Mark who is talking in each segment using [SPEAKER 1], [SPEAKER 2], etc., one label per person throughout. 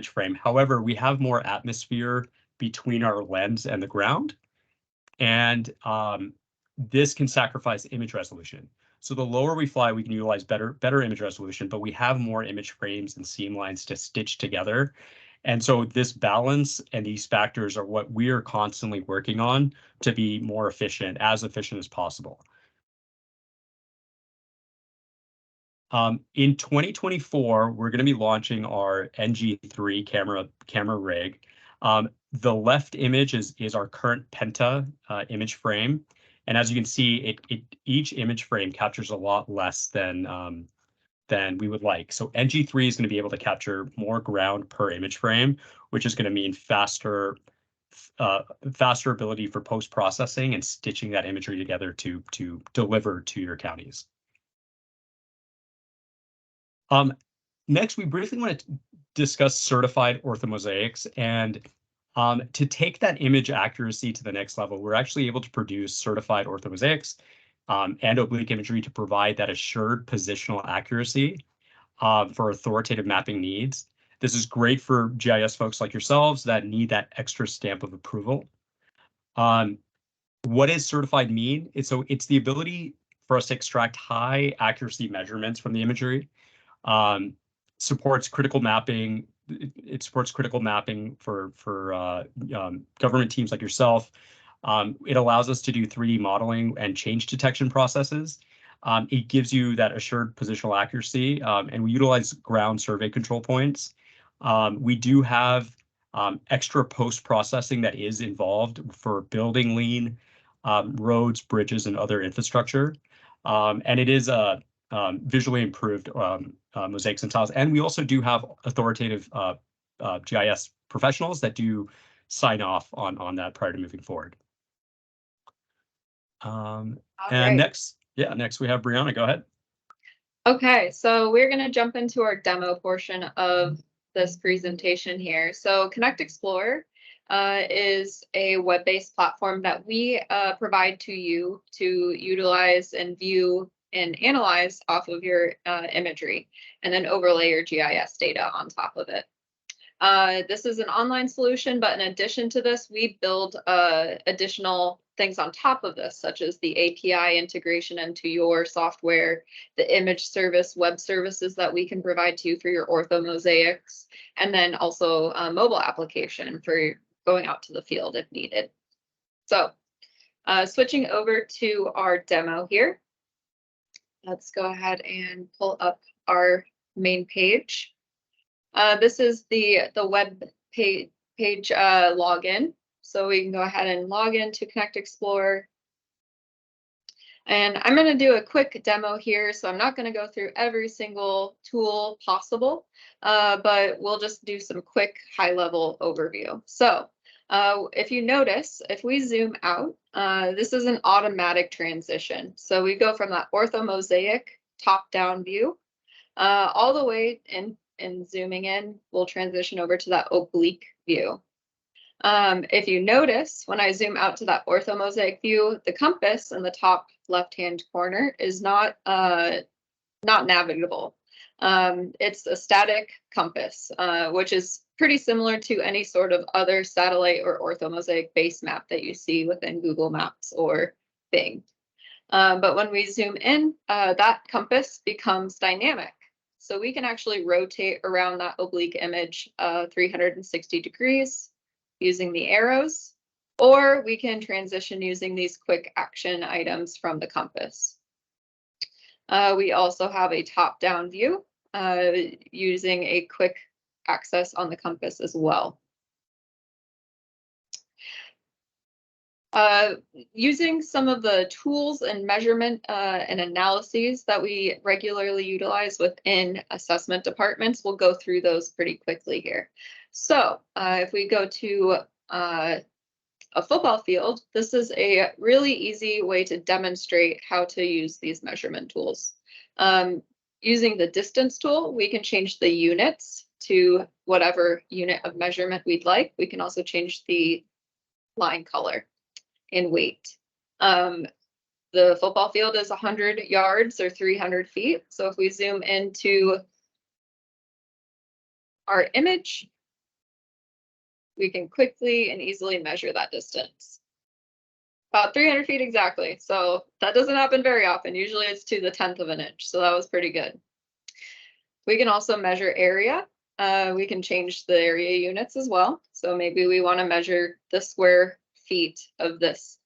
[SPEAKER 1] frame. However, we have more atmosphere between our lens and the ground, and this can sacrifice image resolution. So the lower we fly, we can utilize better image resolution, but we have more image frames and seam lines to stitch together. And so this balance and these factors are what we are constantly working on to be more efficient as possible. In 2024, we're going to be launching our NG3 camera rig. The left image is our current Penta image frame, and as you can see, each image frame captures a lot less than we would like. So NG3 is going to be able to capture more ground per image frame, which is going to mean faster ability for post processing and stitching that imagery together to deliver to your counties. Next, we briefly want to discuss certified orthomosaics, and to take that image accuracy to the next level, we're actually able to produce certified orthomosaics and oblique imagery to provide that assured positional accuracy for authoritative mapping needs. This is great for GIS folks like yourselves that need that extra stamp of approval. What does certified mean? It's the ability for us to extract high accuracy measurements from the imagery. Supports critical mapping. It supports critical mapping for government teams like yourself. It allows us to do 3D modeling and change detection processes. It gives you that assured positional accuracy, and we utilize ground survey control points. We do have extra post-processing that is involved for building lean, roads, bridges, and other infrastructure. And it is a visually improved mosaics and tiles. And we also do have authoritative GIS professionals that do sign off on that prior to moving forward. And next we have Brianna. Go ahead.
[SPEAKER 2] Okay, so we're going to jump into our demo portion of this presentation here. So Connect Explorer is a web-based platform that we provide to you to utilize and view and analyze off of your imagery, and then overlay your GIS data on top of it. This is an online solution, but in addition to this, we build additional things on top of this, such as the API integration into your software, the image service, web services that we can provide to you for your orthomosaics, and then also a mobile application for going out to the field if needed. So switching over to our demo here. Let's go ahead and pull up our main page. This is the web page login. So we can go ahead and log into Connect Explorer. And I'm going to do a quick demo here. So I'm not going to go through every single tool possible, but we'll just do some quick high-level overview. So if you notice, if we zoom out, this is an automatic transition. So we go from that orthomosaic top-down view all the way in, and zooming in, we'll transition over to that oblique view. If you notice, when I zoom out to that orthomosaic view, the compass in the top left-hand corner is not navigable. It's a static compass, which is pretty similar to any sort of other satellite or orthomosaic base map that you see within Google Maps or Bing. But when we zoom in, that compass becomes dynamic. So we can actually rotate around that oblique image 360 degrees using the arrows, or we can transition using these quick action items from the compass. We also have a top-down view using a quick access on the compass as well. Using some of the tools and measurement and analyses that we regularly utilize within assessment departments, we'll go through those pretty quickly here. So if we go to a football field, this is a really easy way to demonstrate how to use these measurement tools. Using the distance tool, we can change the units to whatever unit of measurement we'd like. We can also change the line color and weight. The football field is 100 yards or 300 feet. So if we zoom into our image, we can quickly and easily measure that distance. About 300 feet exactly. So that doesn't happen very often. Usually it's to the 10th of an inch. So that was pretty good. We can also measure area. We can change the area units as well. So maybe we want to measure the square feet of this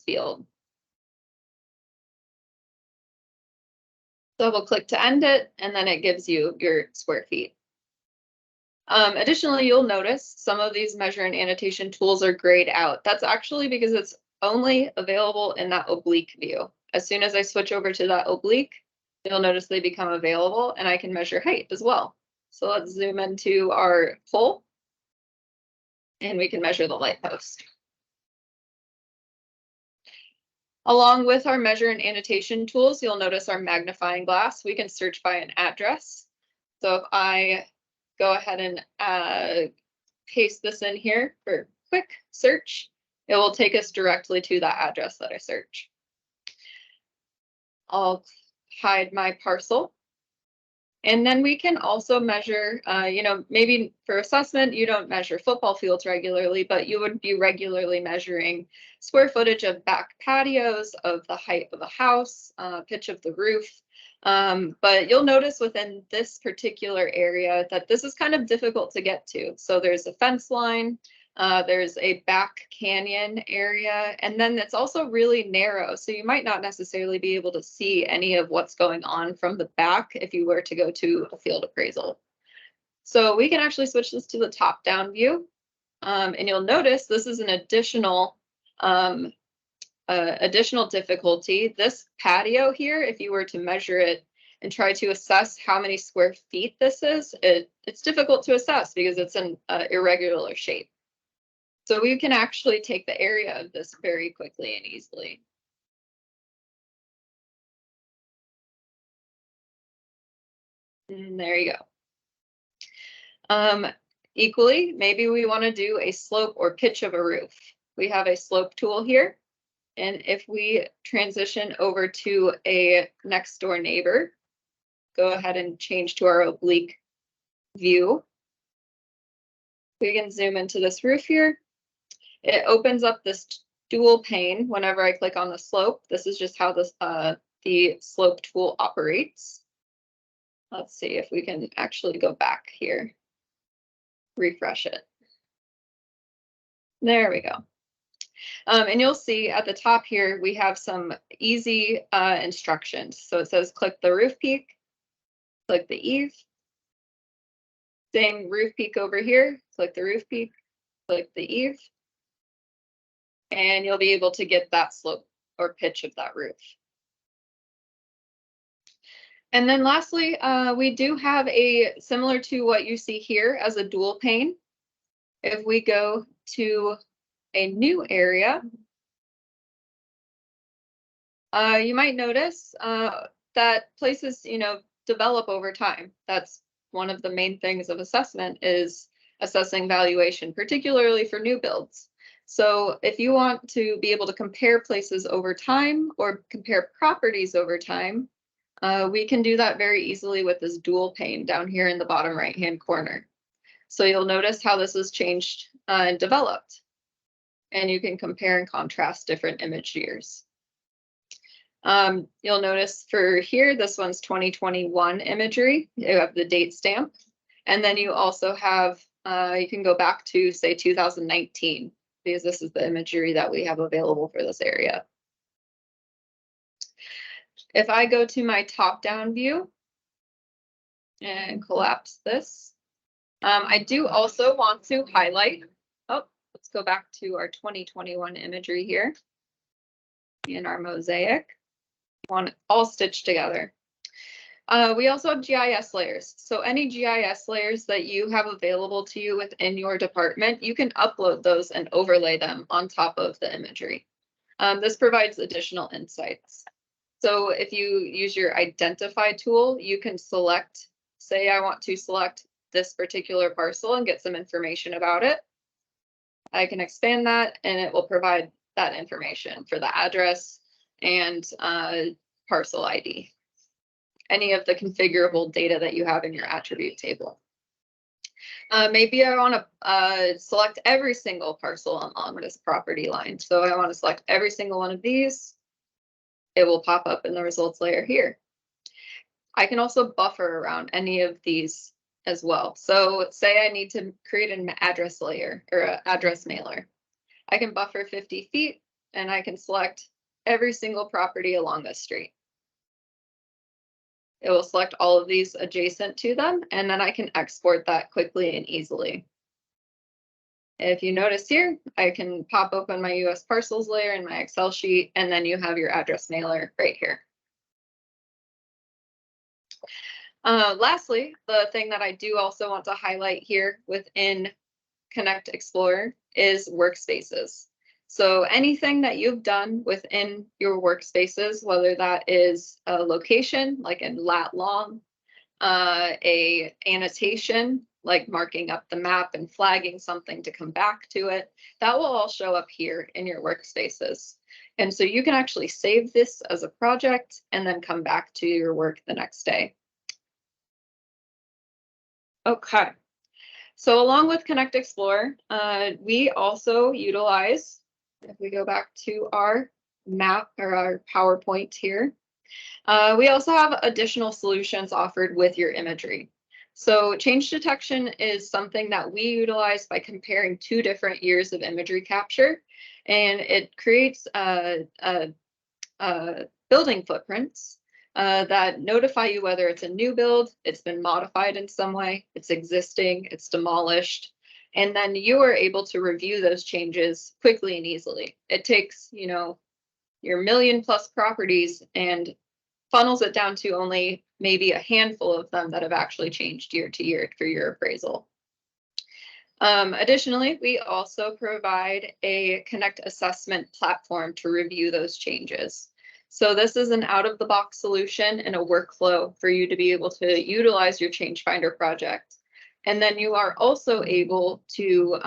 [SPEAKER 2] field. Double click to end it, and then it gives you your square feet. Additionally, you'll notice some of these measure and annotation tools are grayed out. That's actually because it's only available in that oblique view. As soon as I switch over to that oblique, you'll notice they become available, and I can measure height as well. So let's zoom into our pole, and we can measure the light post. Along with our measure and annotation tools, you'll notice our magnifying glass. We can search by an address. So if I go ahead and paste this in here for quick search, it will take us directly to that address that I search. I'll hide my parcel. And then we can also measure, maybe for assessment, you don't measure football fields regularly, but you would be regularly measuring square footage of back patios, of the height of a house, pitch of the roof. But you'll notice within this particular area that this is kind of difficult to get to. So there's a fence line, there's a back canyon area, and then it's also really narrow. So you might not necessarily be able to see any of what's going on from the back if you were to go to a field appraisal. So we can actually switch this to the top-down view. And you'll notice this is an additional difficulty. This patio here, if you were to measure it and try to assess how many square feet this is, it's difficult to assess because it's an irregular shape. So we can actually take the area of this very quickly and easily. And there you go. Equally, maybe we want to do a slope or pitch of a roof. We have a slope tool here. And if we transition over to a next door neighbor, go ahead and change to our oblique view. We can zoom into this roof here. It opens up this dual pane whenever I click on the slope. This is just how this the slope tool operates. Let's see if we can actually go back here. Refresh it. There we go. And you'll see at the top here, we have some easy instructions. So it says click the roof peak, click the eave. Same roof peak over here, click the roof peak, click the eave. And you'll be able to get that slope or pitch of that roof. And then lastly, we do have a similar to what you see here as a dual pane. If we go to a new area, you might notice that places, develop over time. That's one of the main things of assessment is assessing valuation, particularly for new builds. So if you want to be able to compare places over time or compare properties over time, we can do that very easily with this dual pane down here in the bottom right-hand corner. So you'll notice how this has changed and developed. And you can compare and contrast different image years. You'll notice for here, this one's 2021 imagery. You have the date stamp. And then you also have, you can go back to say 2019, because this is the imagery that we have available for this area. If I go to my top-down view and collapse this, I do also want to highlight, let's go back to our 2021 imagery here in our mosaic. Want it all stitched together. We also have GIS layers. So any GIS layers that you have available to you within your department, you can upload those and overlay them on top of the imagery. This provides additional insights. So if you use your identify tool, you can select, say I want to select this particular parcel and get some information about it. I can expand that and it will provide that information for the address and parcel ID. Any of the configurable data that you have in your attribute table. Maybe I want to select every single parcel along this property line. So I want to select every single one of these. It will pop up in the results layer here. I can also buffer around any of these as well. So say I need to create an address layer or an address mailer. I can buffer 50 feet and I can select every single property along this street. It will select all of these adjacent to them, and then I can export that quickly and easily. If you notice here, I can pop open my US parcels layer in my Excel sheet, and then you have your address mailer right here. Lastly, the thing that I do also want to highlight here within Connect Explorer is workspaces. So anything that you've done within your workspaces, whether that is a location, like in lat long, a annotation, like marking up the map and flagging something to come back to it, that will all show up here in your workspaces. And so you can actually save this as a project and then come back to your work the next day. Okay. So along with Connect Explorer, we also utilize, if we go back to our map or our PowerPoint here, we also have additional solutions offered with your imagery. So change detection is something that we utilize by comparing 2 different years of imagery capture, and it creates building footprints that notify you whether it's a new build, it's been modified in some way, it's existing, it's demolished, and then you are able to review those changes quickly and easily. It takes, your 1,000,000+ properties and funnels it down to only maybe a handful of them that have actually changed year to year for your appraisal. Additionally, we also provide a Connect assessment platform to review those changes. So this is an out-of-the-box solution and a workflow for you to be able to utilize your Change Finder project. And then you are also able to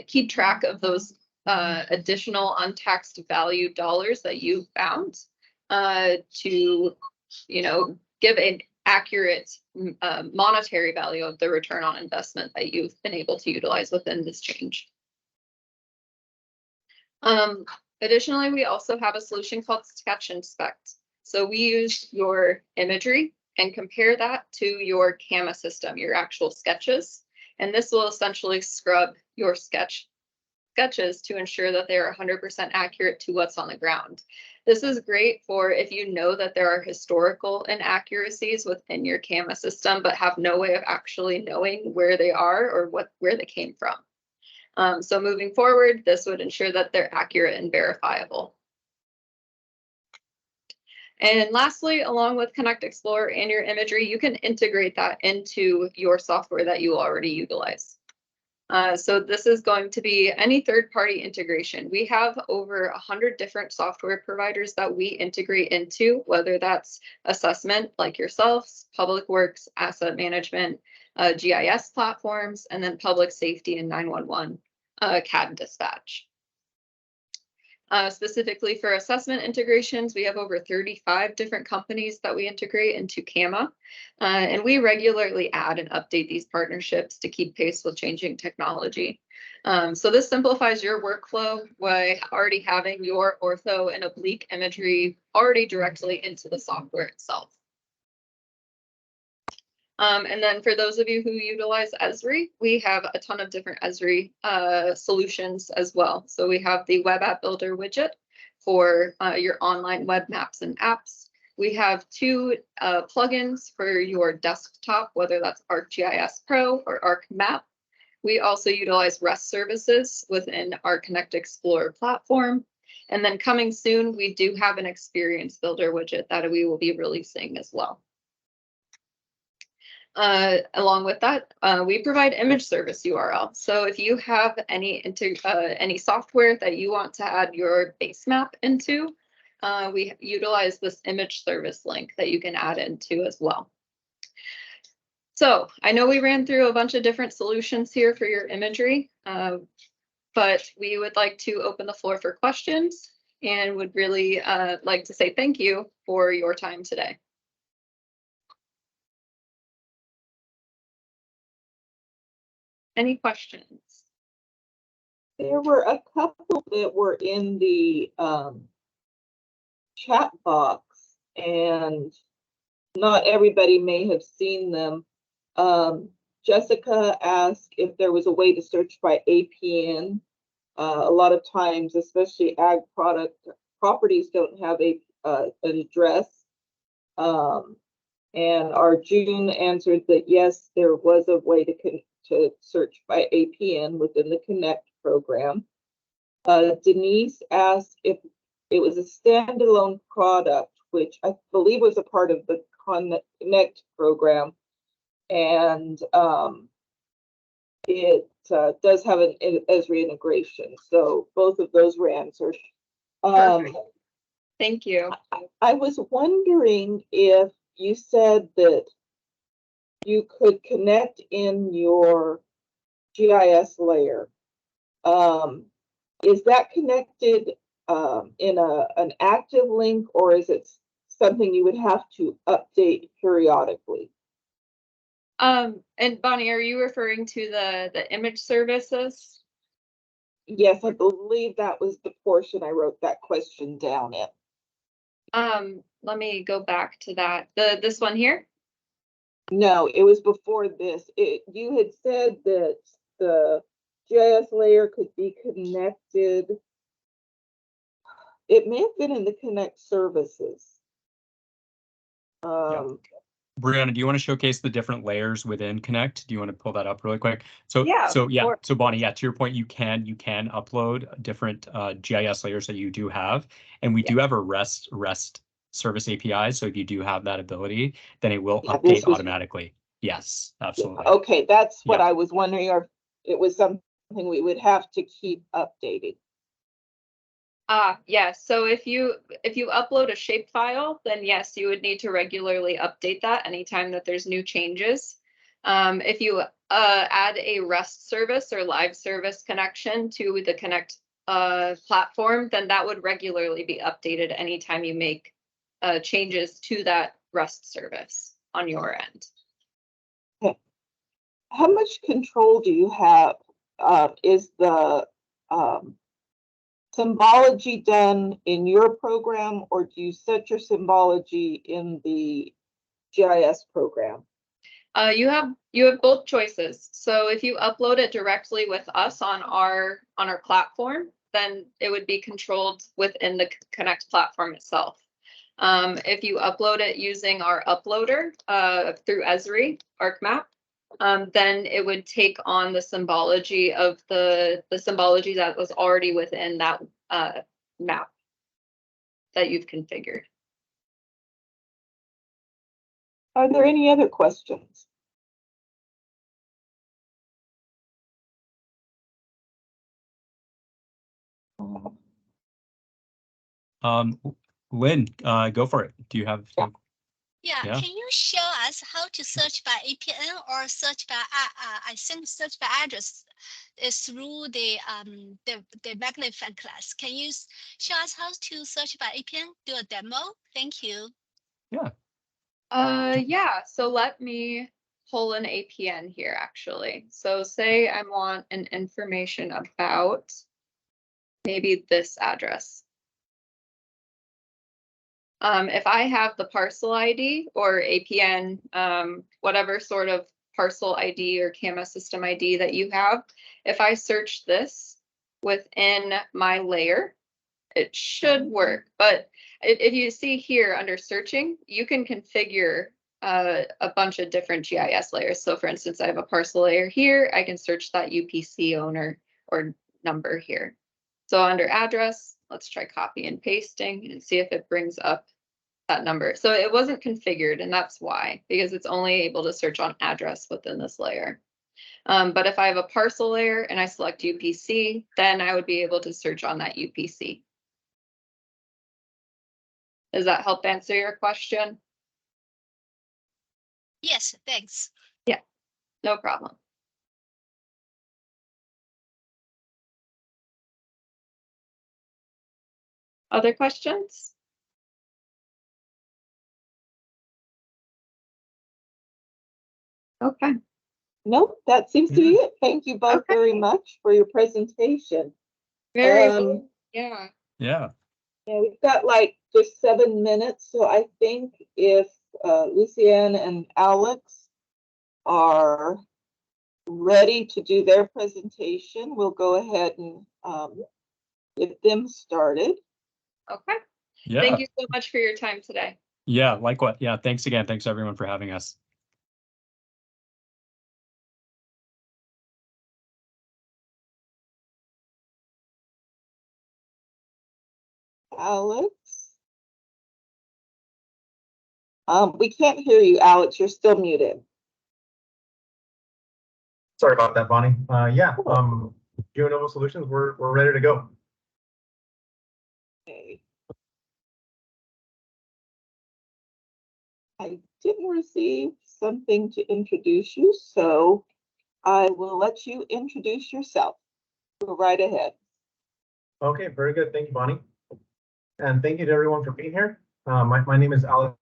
[SPEAKER 2] keep track of those additional untaxed value dollars that you found to, give an accurate monetary value of the return on investment that you've been able to utilize within this change. Additionally, we also have a solution called Sketch Inspect. So we use your imagery and compare that to your CAMA system, your actual sketches. And this will essentially scrub your sketches to ensure that they are 100% accurate to what's on the ground. This is great for if you know that there are historical inaccuracies within your CAMA system, but have no way of actually knowing where they are or where they came from. So moving forward, this would ensure that they're accurate and verifiable. And lastly, along with Connect Explorer and your imagery, you can integrate that into your software that you already utilize. So this is going to be any third-party integration. We have over 100 different software providers that we integrate into, whether that's assessment like yourselves, public works, asset management, GIS platforms, and then public safety and 911 CAD dispatch. Specifically for assessment integrations, we have over 35 different companies that we integrate into CAMA, and we regularly add and update these partnerships to keep pace with changing technology. So this simplifies your workflow by already having your ortho and oblique imagery already directly into the software itself. And then for those of you who utilize Esri, we have a ton of different Esri solutions as well. So we have the Web App Builder widget for your online web maps and apps. We have 2 plugins for your desktop, whether that's ArcGIS Pro or ArcMap. We also utilize REST services within our Connect Explorer platform. And then coming soon, we do have an Experience Builder widget that we will be releasing as well. Along with that, we provide image service URL. So if you have any software that you want to add your base map into, we utilize this image service link that you can add into as well. So I know we ran through a bunch of different solutions here for your imagery, but we would like to open the floor for questions and would really like to say thank you for your time today. Any questions?
[SPEAKER 3] There were a couple that were in the chat box, and not everybody may have seen them. Jessica asked if there was a way to search by APN. A lot of times, especially ag properties don't have an address. And our June answered that yes, there was a way to search by APN within the Connect program. Denise asked if it was a standalone product, which I believe was a part of the Connect program, and it does have an Esri integration. So both of those were answered.
[SPEAKER 2] Thank you.
[SPEAKER 3] I was wondering if you said that you could connect in your GIS layer. Is that connected in an active link, or is it something you would have to update periodically?
[SPEAKER 2] And Bonnie, are you referring to the image services?
[SPEAKER 3] Yes, I believe that was the portion I wrote that question down in.
[SPEAKER 2] Let me go back to that. This one here?
[SPEAKER 3] No, it was before this. You had said that the GIS layer could be connected. It may have been in the Connect services.
[SPEAKER 1] Brianna, do you want to showcase the different layers within Connect? Do you want to pull that up really quick? So Bonnie, to your point, you can upload different GIS layers that you do have, and we do have a REST service API. So if you do have that ability, then it will update automatically. Yes, absolutely.
[SPEAKER 3] Okay, that's what I was wondering, or it was something we would have to keep updating.
[SPEAKER 2] Yes. So if you upload a shapefile, then yes, you would need to regularly update that anytime that there's new changes. If you add a REST service or live service connection to the Connect platform, then that would regularly be updated anytime you make changes to that REST service on your end.
[SPEAKER 3] Okay. How much control do you have? Is the symbology done in your program, or do you set your symbology in the GIS program?
[SPEAKER 2] You have both choices. So if you upload it directly with us on our platform, then it would be controlled within the Connect platform itself. If you upload it using our uploader through Esri ArcMap, then it would take on the symbology of the symbology that was already within that map that you've configured.
[SPEAKER 3] Are there any other questions?
[SPEAKER 1] Lynn, go for it. Do you have?
[SPEAKER 4] Yeah, can you show us how to search by APN or search by I think search by address is through the magnifying class. Can you show us how to search by APN? Do a demo? Thank you.
[SPEAKER 1] Yeah.
[SPEAKER 2] Yeah, so let me pull an APN here actually. So say I want an information about maybe this address. If I have the parcel ID or APN, whatever sort of parcel ID or CAMA system ID that you have, if I search this within my layer, it should work. But if you see here under searching, you can configure a bunch of different GIS layers. So for instance, I have a parcel layer here. I can search that UPC owner or number here. So under address, let's try copy and pasting and see if it brings up that number. So it wasn't configured, and that's why, because it's only able to search on address within this layer. But if I have a parcel layer and I select UPC, then I would be able to search on that UPC. Does that help answer your question?
[SPEAKER 4] Yes, thanks.
[SPEAKER 2] Yeah, no problem. Other questions? Okay.
[SPEAKER 3] Nope, that seems to be it. Thank you both very much for your presentation.
[SPEAKER 2] Very cool. Yeah.
[SPEAKER 1] Yeah.
[SPEAKER 3] Yeah, we've got like just 7 minutes, so I think if Lucianne and Alex are ready to do their presentation, we'll go ahead and get them started.
[SPEAKER 2] Okay.
[SPEAKER 1] Yeah.
[SPEAKER 2] Thank you so much for your time today.
[SPEAKER 1] Yeah, likewise. Yeah, thanks again. Thanks everyone for having us.
[SPEAKER 3] Alex? We can't hear you, Alex. You're still muted.
[SPEAKER 5] Sorry about that, Bonnie. Yeah, GeoNovo Solutions, we're ready to go.
[SPEAKER 3] Okay. I didn't receive something to introduce you, so I will let you introduce yourself. Go right ahead.
[SPEAKER 5] Okay, very good. Thank you, Bonnie. And thank you to everyone for being here. My name is Alex.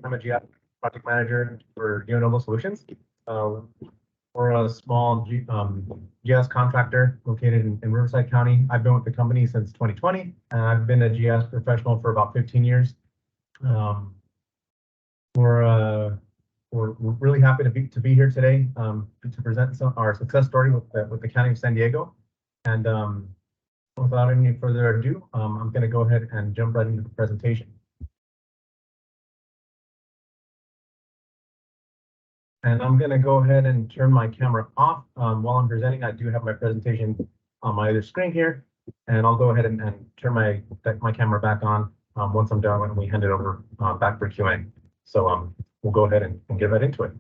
[SPEAKER 5] I'm a GIS project manager for GeoNovo Solutions. We're a small GIS contractor located in Riverside County. I've been with the company since 2020, and I've been a GIS professional for about 15 years. We're really happy to be here today to present our success story with the County of San Diego. And without any further ado, I'm going to go ahead and jump right into the presentation. And I'm going to go ahead and turn my camera off while I'm presenting. I do have my presentation on my other screen here, and I'll go ahead and turn my camera back on once I'm done and we hand it over back for Q&A. So we'll go ahead and get right into it.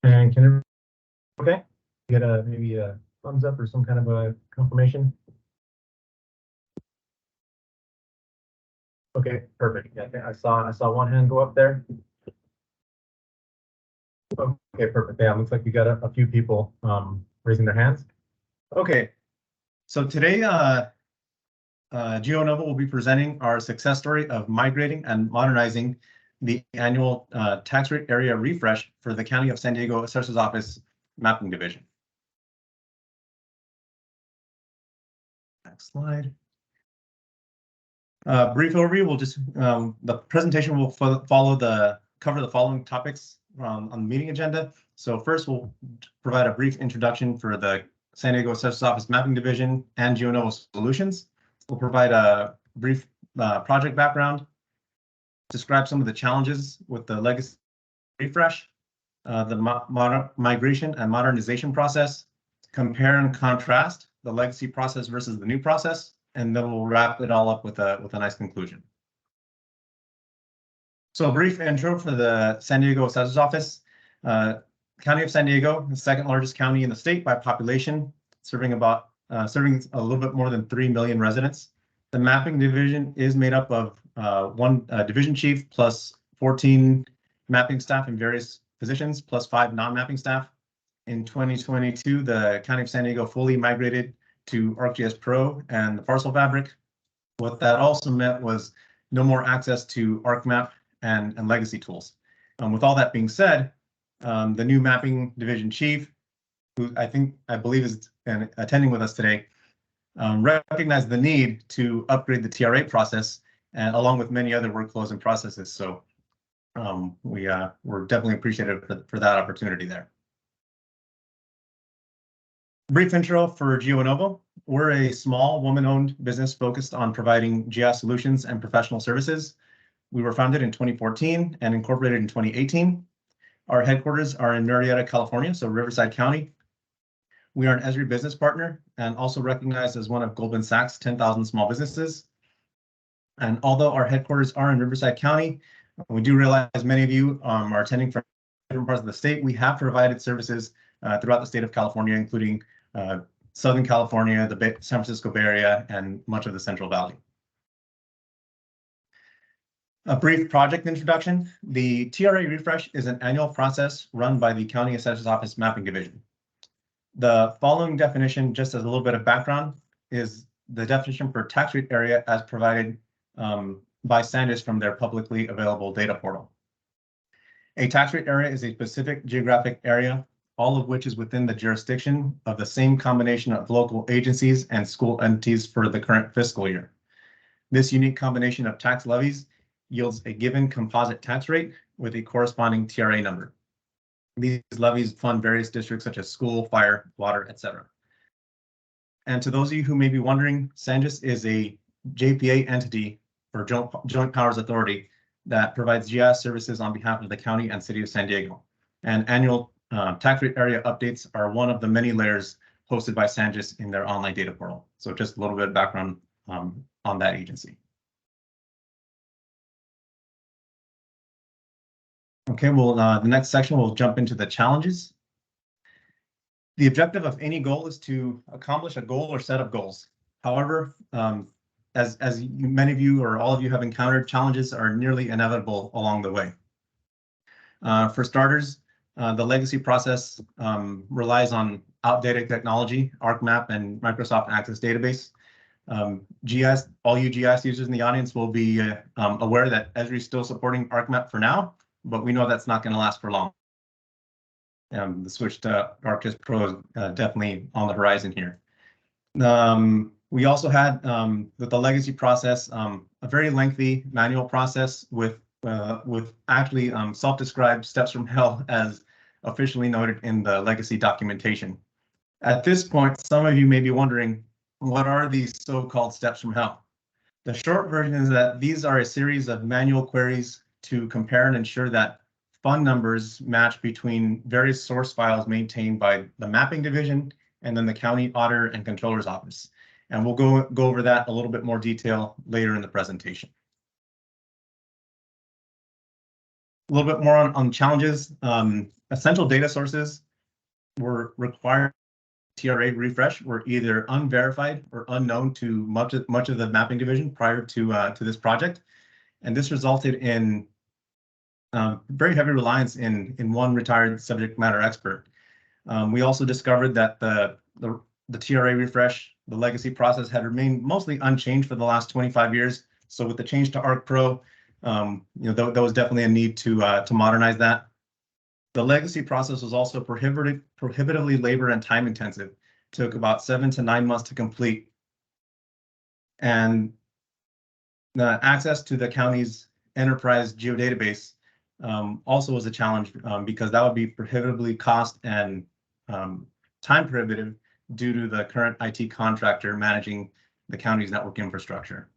[SPEAKER 5] And can okay, get maybe a thumbs up or some kind of a confirmation? Okay, perfect. Yeah, I think I saw one hand go up there. Okay, perfect. Yeah, looks like we got a few people raising their hands. Okay, so today GeoNovo will be presenting our success story of migrating and modernizing the annual tax rate area refresh for the County of San Diego Assessor's Office Mapping Division. Next slide. Brief overview. We'll just the presentation will cover the following topics on the meeting agenda. So first, we'll provide a brief introduction for the San Diego Assessor's Office Mapping Division and GeoNovo Solutions. We'll provide a brief project background, describe some of the challenges with the legacy refresh, the migration and modernization process, compare and contrast the legacy process versus the new process, and then we'll wrap it all up with a nice conclusion. So a brief intro for the San Diego Assessor's Office. County of San Diego, the second largest county in the state by population, serving a little bit more than 3 million residents. The mapping division is made up of one division chief plus 14 mapping staff in various positions, plus 5 non-mapping staff. In 2022, the County of San Diego fully migrated to ArcGIS Pro and the Parcel Fabric. What that also meant was no more access to ArcMap and legacy tools. With all that being said, the new mapping division chief, who I believe is attending with us today, recognized the need to upgrade the TRA process, and along with many other workflows and processes. So we're definitely appreciative for that opportunity there. Brief intro for GeoNovo. We're a small woman-owned business focused on providing GIS solutions and professional services. We were founded in 2014 and incorporated in 2018. Our headquarters are in Murrieta, California, so Riverside County. We are an Esri business partner and also recognized as one of Goldman Sachs' 10,000 small businesses. And although our headquarters are in Riverside County, we do realize many of you are attending from different parts of the state. We have provided services throughout the state of California, including Southern California, the San Francisco Bay Area, and much of the Central Valley. A brief project introduction. The TRA refresh is an annual process run by the County Assessor's Office Mapping Division. The following definition, just as a little bit of background, is the definition for tax rate area as provided by SanDisk from their publicly available data portal. A tax rate area is a specific geographic area, all of which is within the jurisdiction of the same combination of local agencies and school entities for the current fiscal year. This unique combination of tax levies yields a given composite tax rate with a corresponding TRA number. These levies fund various districts such as school, fire, water, etc. And to those of you who may be wondering, SanDisk is a JPA entity or Joint Powers Authority that provides GIS services on behalf of the county and city of San Diego. And annual tax rate area updates are one of the many layers hosted by SanDisk in their online data portal. So just a little bit of background on that agency. Okay, well, the next section we'll jump into the challenges. The objective of any goal is to accomplish a goal or set of goals. However, many of you or all of you have encountered, challenges are nearly inevitable along the way. For starters, the legacy process relies on outdated technology, ArcMap and Microsoft Access Database. GIS, all you GIS users in the audience will be aware that Esri is still supporting ArcMap for now, but we know that's not going to last for long. The switch to ArcGIS Pro is definitely on the horizon here. We also had, with the legacy process, a very lengthy manual process with actually self-described steps from hell as officially noted in the legacy documentation. At this point, some of you may be wondering, what are these so-called steps from hell? The short version is that these are a series of manual queries to compare and ensure that fund numbers match between various source files maintained by the mapping division and then the county auditor and controller's office. And we'll go over that a little bit more detail later in the presentation. A little bit more on challenges. Essential data sources were required. TRA refresh were either unverified or unknown to much of the mapping division prior to this project, and this resulted in very heavy reliance in one retired subject matter expert. We also discovered that the TRA refresh, the legacy process, had remained mostly unchanged for the last 25 years. So with the change to ArcPro, there was definitely a need to modernize that. The legacy process was also prohibitively labor and time intensive. Took about 7 to 9 months to complete. And the access to the county's enterprise geodatabase also was a challenge because that would be prohibitively cost and time prohibitive due to the current IT contractor managing the county's network infrastructure.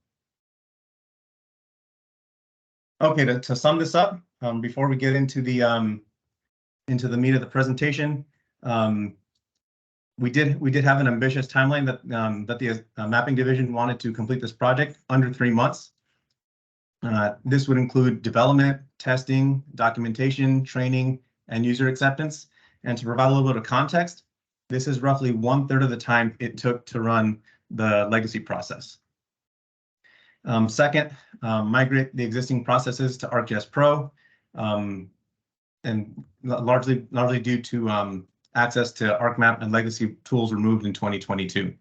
[SPEAKER 5] Okay, to sum this up, before we get into the meat of the presentation, we did have an ambitious timeline that the mapping division wanted to complete this project under 3 months. This would include development, testing, documentation, training, and user acceptance. And to provide a little bit of context, this is roughly 1/3 of the time it took to run the legacy process. Second, migrate the existing processes to ArcGIS Pro, and largely due to access to ArcMap and legacy tools removed in 2022.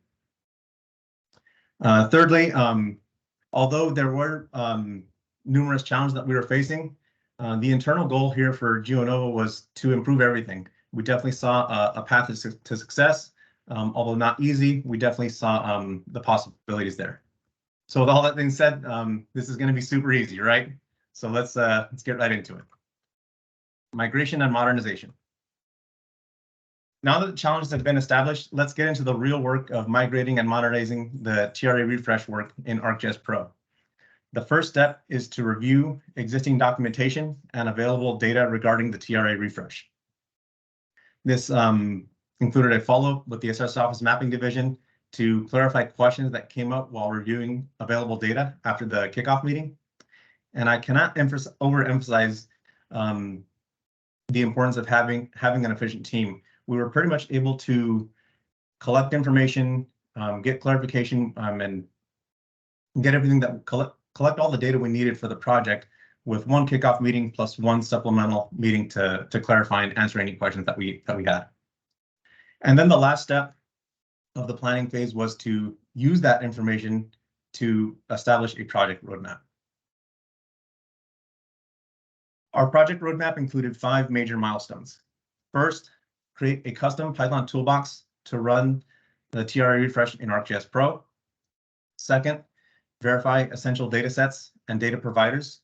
[SPEAKER 5] Thirdly, although there were numerous challenges that we were facing, the internal goal here for GeoNova was to improve everything. We definitely saw a path to success, although not easy. We definitely saw the possibilities there. So with all that being said, this is going to be super easy, right? So let's get right into it. Migration and modernization. Now that the challenges have been established, let's get into the real work of migrating and modernizing the TRA refresh work in ArcGIS Pro. The first step is to review existing documentation and available data regarding the TRA refresh. This included a follow-up with the Assessor's Office Mapping Division to clarify questions that came up while reviewing available data after the kickoff meeting. And I cannot overemphasize the importance of having an efficient team. We were pretty much able to collect information, get clarification, and get everything that collect all the data we needed for the project with one kickoff meeting plus one supplemental meeting to clarify and answer any questions that we had. And then the last step of the planning phase was to use that information to establish a project roadmap. Our project roadmap included 5 major milestones. First, create a custom Python toolbox to run the TRA refresh in ArcGIS Pro. Second, verify essential data sets and data providers.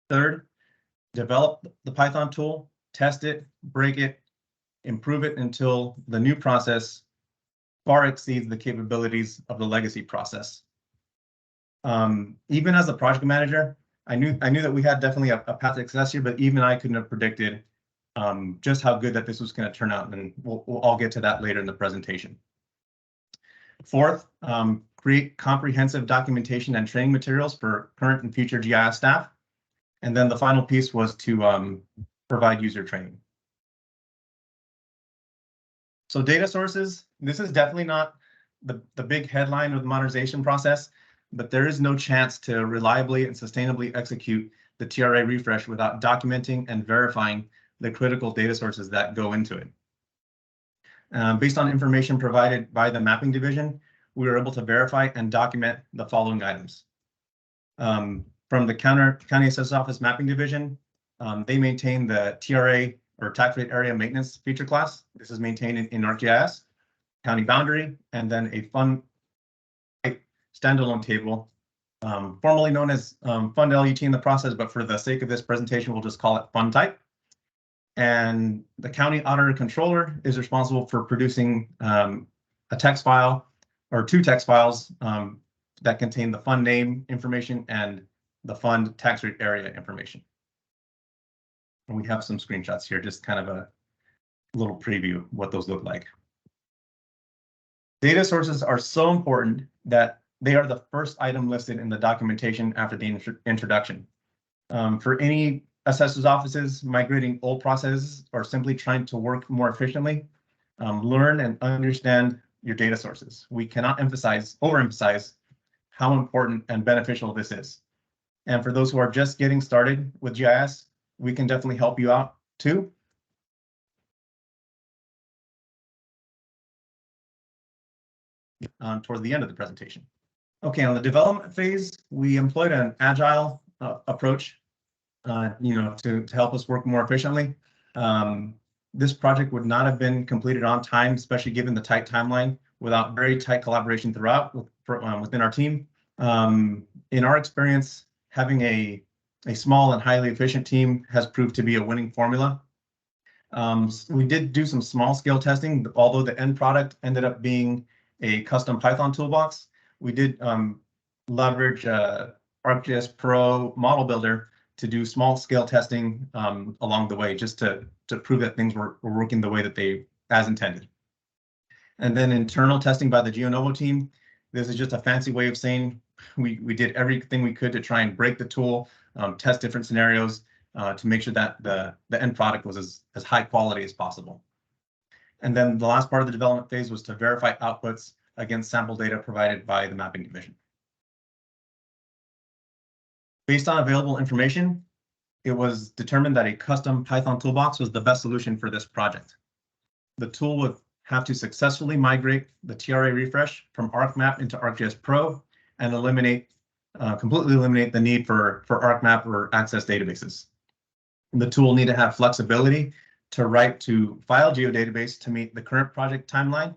[SPEAKER 5] Third, develop the Python tool, test it, break it, improve it until the new process far exceeds the capabilities of the legacy process. Even as a project manager, I knew that we had definitely a path to success here, but even I couldn't have predicted just how good that this was going to turn out, and we'll all get to that later in the presentation. Fourth, create comprehensive documentation and training materials for current and future GIS staff. And then the final piece was to provide user training. So data sources, this is definitely not the big headline of the modernization process, but there is no chance to reliably and sustainably execute the TRA refresh without documenting and verifying the critical data sources that go into it. Based on information provided by the mapping division, we were able to verify and document the following items. From the County Assessor's Office Mapping Division, they maintain the TRA or tax rate area maintenance feature class. This is maintained in ArcGIS, county boundary, and then a fund standalone table, formerly known as fund LUT in the process, but for the sake of this presentation, we'll just call it fund type. And the county auditor controller is responsible for producing a text file or 2 text files that contain the fund name information and the fund tax rate area information. And we have some screenshots here, just kind of a little preview of what those look like. Data sources are so important that they are the first item listed in the documentation after the introduction. For any assessor's offices migrating old processes or simply trying to work more efficiently, learn and understand your data sources. We cannot overemphasize how important and beneficial this is. And for those who are just getting started with GIS, we can definitely help you out too. Toward the end of the presentation. Okay, on the development phase, we employed an agile approach, to help us work more efficiently. This project would not have been completed on time, especially given the tight timeline, without very tight collaboration throughout within our team. In our experience, having a small and highly efficient team has proved to be a winning formula. We did do some small scale testing, although the end product ended up being a custom Python toolbox. We did leverage ArcGIS Pro Model Builder to do small scale testing along the way, just to prove that things were working the way that they as intended. And then internal testing by the GeoNovo team. This is just a fancy way of saying we did everything we could to try and break the tool, test different scenarios to make sure that the end product was as high quality as possible. And then the last part of the development phase was to verify outputs against sample data provided by the mapping division. Based on available information, it was determined that a custom Python toolbox was the best solution for this project. The tool would have to successfully migrate the TRA refresh from ArcMap into ArcGIS Pro and completely eliminate the need for ArcMap or Access databases. The tool needed to have flexibility to write to file geodatabase to meet the current project timeline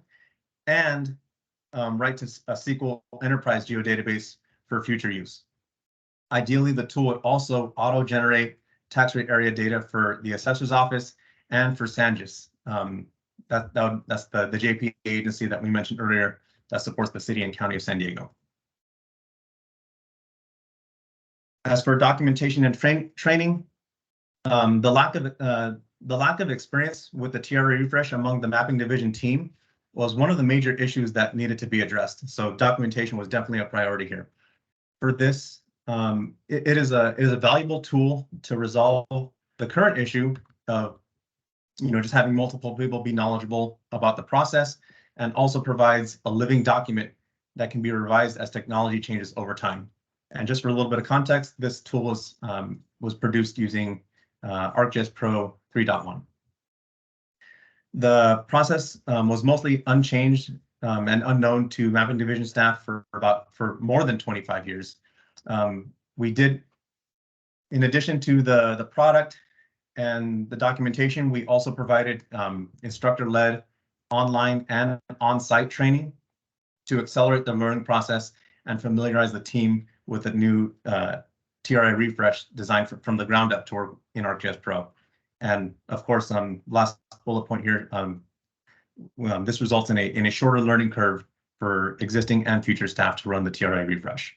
[SPEAKER 5] and write to a SQL enterprise geodatabase for future use. Ideally, the tool would also auto-generate tax rate area data for the assessor's office and for SANGIS. That's the JP agency that we mentioned earlier that supports the city and county of San Diego. As for documentation and training, the lack of experience with the TRA refresh among the mapping division team was one of the major issues that needed to be addressed. So documentation was definitely a priority here. For this, it is a valuable tool to resolve the current issue of just having multiple people be knowledgeable about the process, and also provides a living document that can be revised as technology changes over time. And just for a little bit of context, this tool was produced using ArcGIS Pro 3.1. The process was mostly unchanged and unknown to mapping division staff for more than 25 years. We did, in addition to the product and the documentation, we also provided instructor-led online and on-site training to accelerate the learning process and familiarize the team with the new TRI refresh designed from the ground up tour in ArcGIS Pro. And of course, last bullet point here, this results in a shorter learning curve for existing and future staff to run the TRI refresh.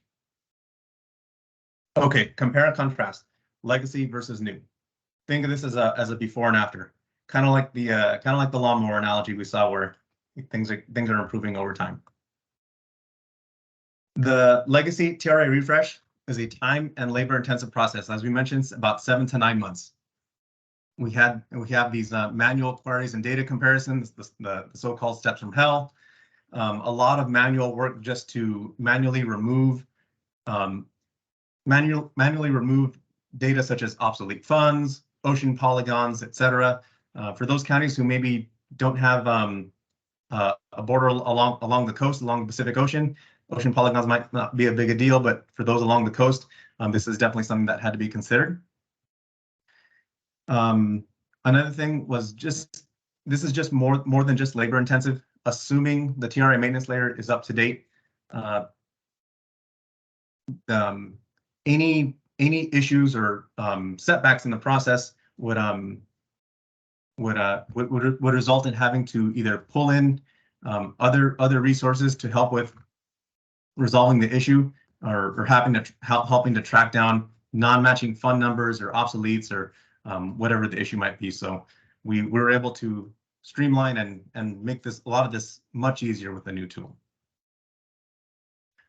[SPEAKER 5] Okay, compare and contrast, legacy versus new. Think of this as a before and after, kind of like the lawnmower analogy we saw, where things are improving over time. The legacy TRI refresh is a time and labor intensive process. As we mentioned, it's about 7 to 9 months. We have these manual queries and data comparisons, the so-called steps from hell. A lot of manual work just to manually remove data such as obsolete funds, ocean polygons, etc. For those counties who maybe don't have a border along the coast, along the Pacific Ocean, ocean polygons might not be a big a deal, but for those along the coast, this is definitely something that had to be considered. Another thing was this is just more than just labor intensive. Assuming the TRI maintenance layer is up to date, any issues or setbacks in the process would result in having to either pull in other resources to help with resolving the issue, or helping to track down non-matching fund numbers or obsoletes, or whatever the issue might be. So we were able to streamline and make a lot of this much easier with the new tool.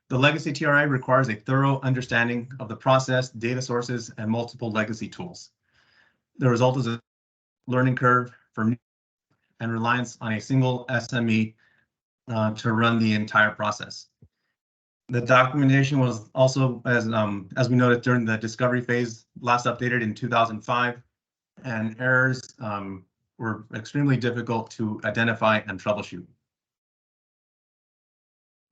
[SPEAKER 5] The legacy TRI requires a thorough understanding of the process, data sources, and multiple legacy tools. The result is a learning curve for and reliance on a single SME to run the entire process. The documentation was also, as we noted during the discovery phase, last updated in 2005, and errors were extremely difficult to identify and troubleshoot.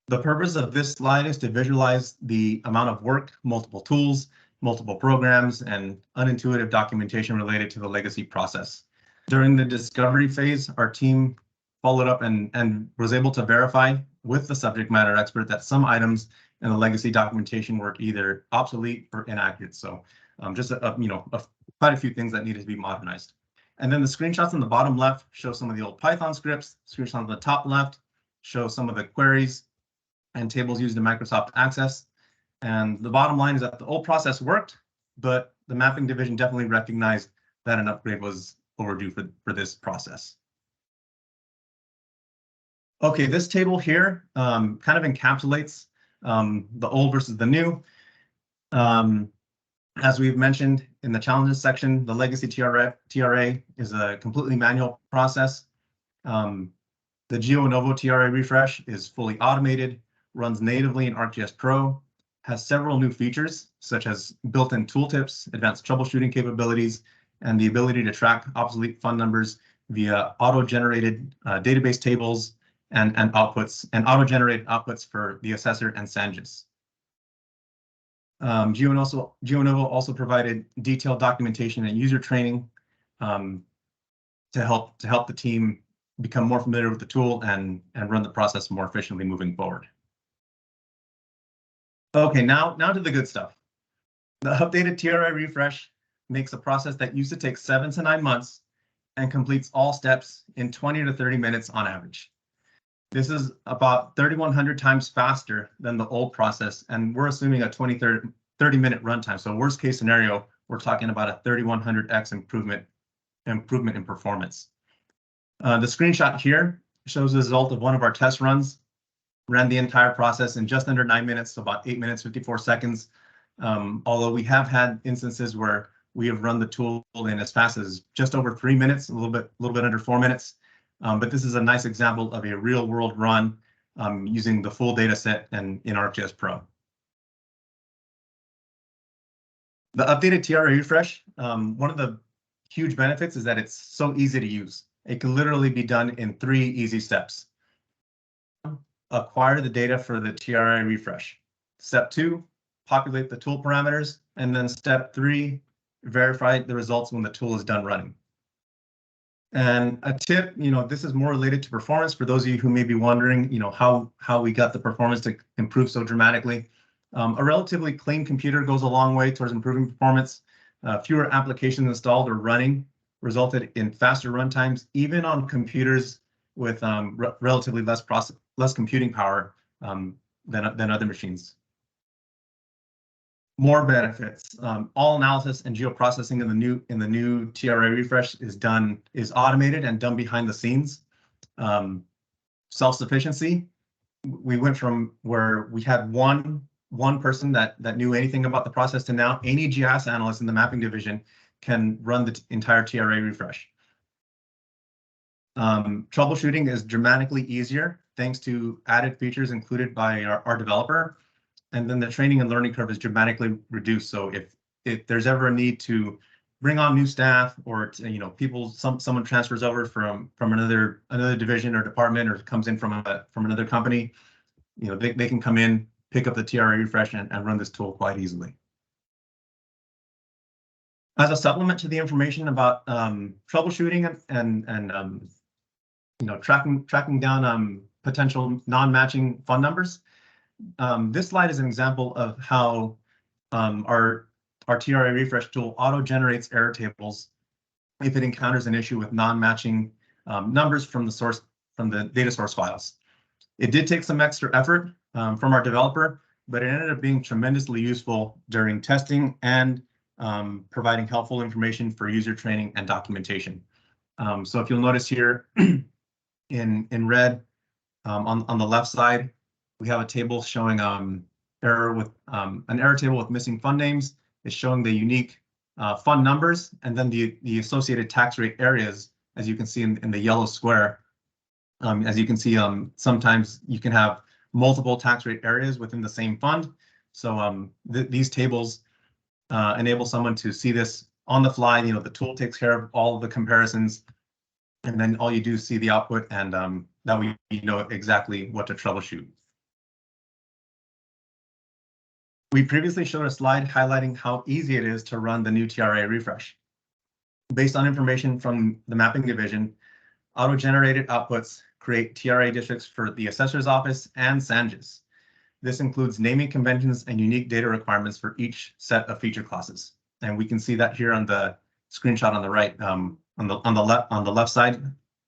[SPEAKER 5] The purpose of this slide is to visualize the amount of work, multiple tools, multiple programs, and unintuitive documentation related to the legacy process. During the discovery phase, our team followed up and was able to verify with the subject matter expert that some items in the legacy documentation were either obsolete or inaccurate. So just quite a few things that needed to be modernized. And then the screenshots on the bottom left show some of the old Python scripts. Screenshots on the top left show some of the queries and tables used in Microsoft Access. And the bottom line is that the old process worked, but the mapping division definitely recognized that an upgrade was overdue for this process. Okay, this table here kind of encapsulates the old versus the new. As we've mentioned in the challenges section, the legacy TRA is a completely manual process. The GeoNovo TRA refresh is fully automated, runs natively in ArcGIS Pro, has several new features such as built-in tooltips, advanced troubleshooting capabilities, and the ability to track obsolete fund numbers via auto-generated database tables and outputs, and auto-generated outputs for the assessor and SANGIS. GeoNovo also provided detailed documentation and user training to help the team become more familiar with the tool and run the process more efficiently moving forward. Okay, now to the good stuff. The updated TRI refresh makes a process that used to take 7 to 9 months and completes all steps in 20 to 30 minutes on average. This is about 3,100 times faster than the old process, and we're assuming a 30-minute runtime. So worst case scenario, we're talking about a 3,100x improvement in performance. The screenshot here shows the result of one of our test runs. Ran the entire process in just under 9 minutes, so about 8 minutes, 54 seconds. Although we have had instances where we have run the tool in as fast as just over 3 minutes, a little bit under 4 minutes. But this is a nice example of a real world run using the full data set and in ArcGIS Pro. The updated TRA refresh, one of the huge benefits is that it's so easy to use. It can literally be done in 3 easy steps. Acquire the data for the TRA refresh. Step 2, populate the tool parameters. And then step 3, verify the results when the tool is done running. And a tip, this is more related to performance for those of you who may be wondering, how we got the performance to improve so dramatically. A relatively clean computer goes a long way towards improving performance. Fewer applications installed or running resulted in faster run times, even on computers with relatively less computing power than other machines. More benefits. All analysis and geoprocessing in the new TRA refresh is automated and done behind the scenes. Self-sufficiency. We went from where we had one person that knew anything about the process to now any GIS analyst in the mapping division can run the entire TRA refresh. Troubleshooting is dramatically easier thanks to added features included by our developer. And then the training and learning curve is dramatically reduced. So if there's ever a need to bring on new staff, or someone transfers over from another division or department, or comes in from another company, they can come in, pick up the TRA refresh and run this tool quite easily. As a supplement to the information about troubleshooting and tracking down potential non-matching fund numbers, this slide is an example of how our TRA refresh tool auto-generates error tables if it encounters an issue with non-matching numbers from the data source files. It did take some extra effort from our developer, but it ended up being tremendously useful during testing and providing helpful information for user training and documentation. So if you'll notice here in red on the left side, we have a table showing an error table with missing fund names. It's showing the unique fund numbers and then the associated tax rate areas, as you can see in the yellow square. As you can see, sometimes you can have multiple tax rate areas within the same fund. So these tables enable someone to see this on the fly. The tool takes care of all of the comparisons, and then all you do is see the output, and that way you know exactly what to troubleshoot. We previously showed a slide highlighting how easy it is to run the new TRA refresh. Based on information from the mapping division, auto-generated outputs create TRA districts for the assessor's office and SanGIS. This includes naming conventions and unique data requirements for each set of feature classes. And we can see that here on the screenshot on the right. On the left side,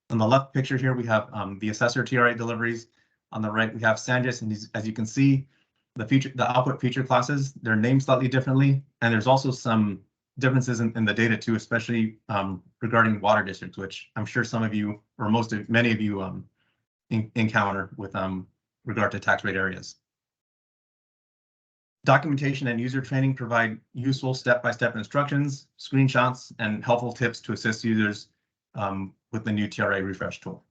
[SPEAKER 5] on the left picture here, we have the assessor TRA deliveries. On the right, we have SanGIS, and as you can see, the output feature classes, they're named slightly differently, and there's also some differences in the data too, especially regarding water districts, which I'm sure some of you, or many of you encounter with regard to tax rate areas. Documentation and user training provide useful step-by-step instructions, screenshots, and helpful tips to assist users with the new TRA refresh tool.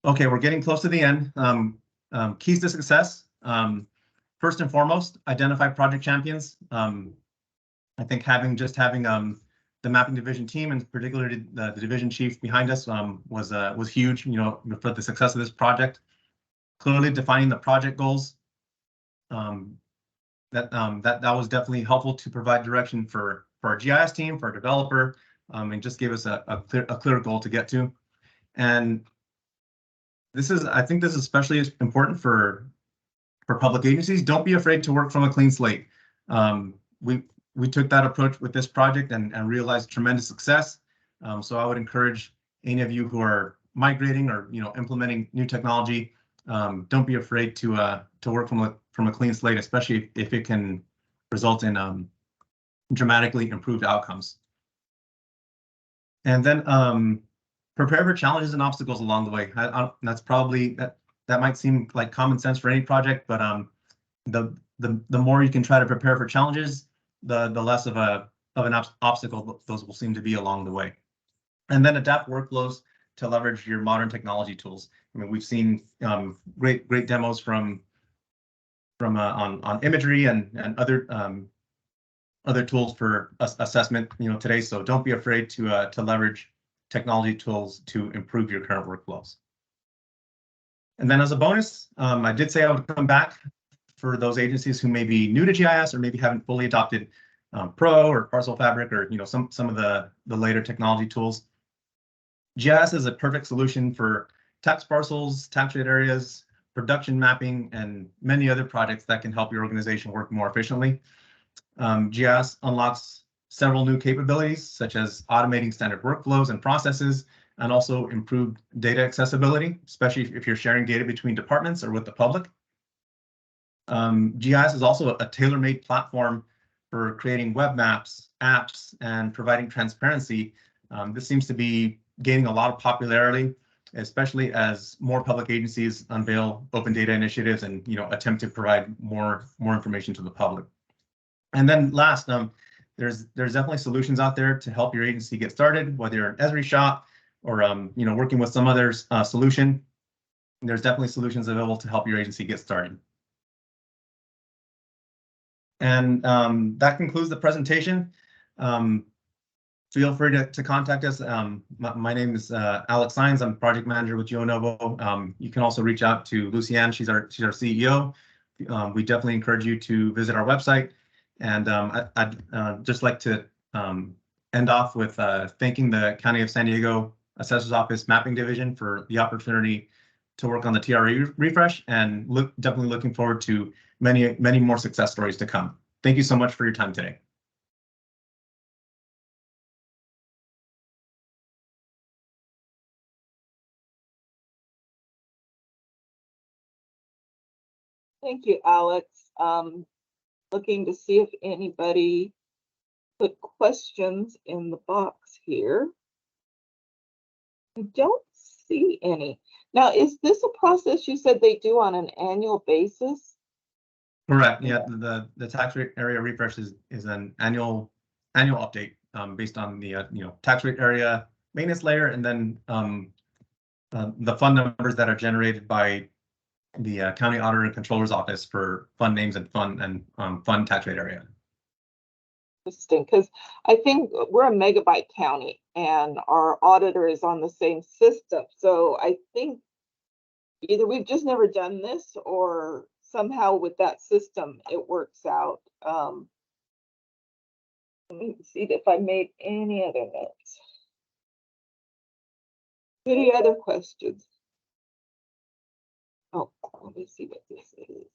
[SPEAKER 5] Okay, we're getting close to the end. Keys to success. First and foremost, identify project champions. I think having the mapping division team, and particularly the division chief behind us, was huge, for the success of this project. Clearly defining the project goals. That was definitely helpful to provide direction for our GIS team, for our developer, and just gave us a clear goal to get to. And I think this is especially important for public agencies. Don't be afraid to work from a clean slate. We took that approach with this project and realized tremendous success. So I would encourage any of you who are migrating or implementing new technology, don't be afraid to work from a clean slate, especially if it can result in dramatically improved outcomes. And then prepare for challenges and obstacles along the way. That's probably that might seem like common sense for any project, but the more you can try to prepare for challenges, the less of an obstacle those will seem to be along the way. And then adapt workflows to leverage your modern technology tools. I mean, we've seen great demos from from on imagery and other tools for assessment, today. So don't be afraid to leverage technology tools to improve your current workflows. And then as a bonus, I did say I would come back for those agencies who may be new to GIS or maybe haven't fully adopted Pro or Parcel Fabric or some of the later technology tools. GIS is a perfect solution for tax parcels, tax rate areas, production mapping, and many other projects that can help your organization work more efficiently. GIS unlocks several new capabilities, such as automating standard workflows and processes, and also improved data accessibility, especially if you're sharing data between departments or with the public. GIS is also a tailor-made platform for creating web maps, apps, and providing transparency. This seems to be gaining a lot of popularity, especially as more public agencies unveil open data initiatives and attempt to provide more information to the public. And then last, there's definitely solutions out there to help your agency get started, whether you're an Esri shop or working with some other solution. There's definitely solutions available to help your agency get started. And that concludes the presentation. Feel free to contact us. My name is Alex Saenz. I'm project manager with GeoNovo. You can also reach out to Lucianne. She's our CEO. We definitely encourage you to visit our website. And I'd just like to end off with thanking the County of San Diego Assessor's Office Mapping Division for the opportunity to work on the TRA refresh, and definitely looking forward to many more success stories to come. Thank you so much for your time today.
[SPEAKER 3] Thank you, Alex. Looking to see if anybody put questions in the box here. I don't see any. Now, is this a process you said they do on an annual basis?
[SPEAKER 5] Correct. Yeah, the tax rate area refresh is an annual update based on the tax rate area maintenance layer, and then the fund numbers that are generated by the County Auditor and Controller's Office for fund names and fund tax rate area.
[SPEAKER 3] Interesting, because I think we're a megabyte county and our auditor is on the same system. So I think either we've just never done this or somehow with that system it works out. Let me see if I made any other notes. Any other questions? Oh, let me see what this is.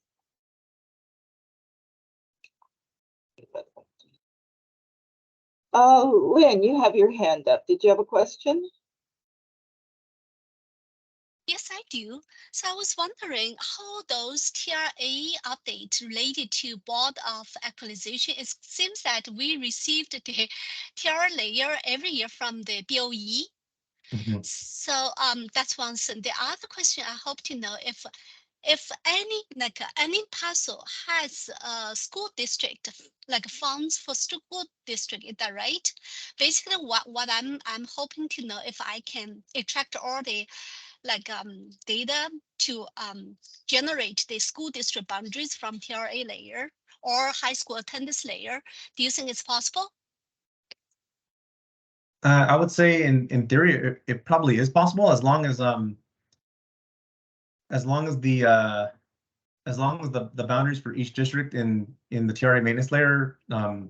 [SPEAKER 3] Lynn, you have your hand up. Did you have a question?
[SPEAKER 4] Yes, I do. So I was wondering how those TRA updates related to Board of Equalization. It seems that we received the TRA layer every year from the BOE.
[SPEAKER 5] Mm-hmm.
[SPEAKER 4] So that's one thing. The other question I hope to know if any parcel has a school district, like funds for school district, is that right? Basically, what I'm hoping to know if I can extract all the data to generate the school district boundaries from TRA layer or high school attendance layer. Do you think it's possible?
[SPEAKER 5] I would say in theory it probably is possible, as long as the boundaries for each district in the TRA maintenance layer are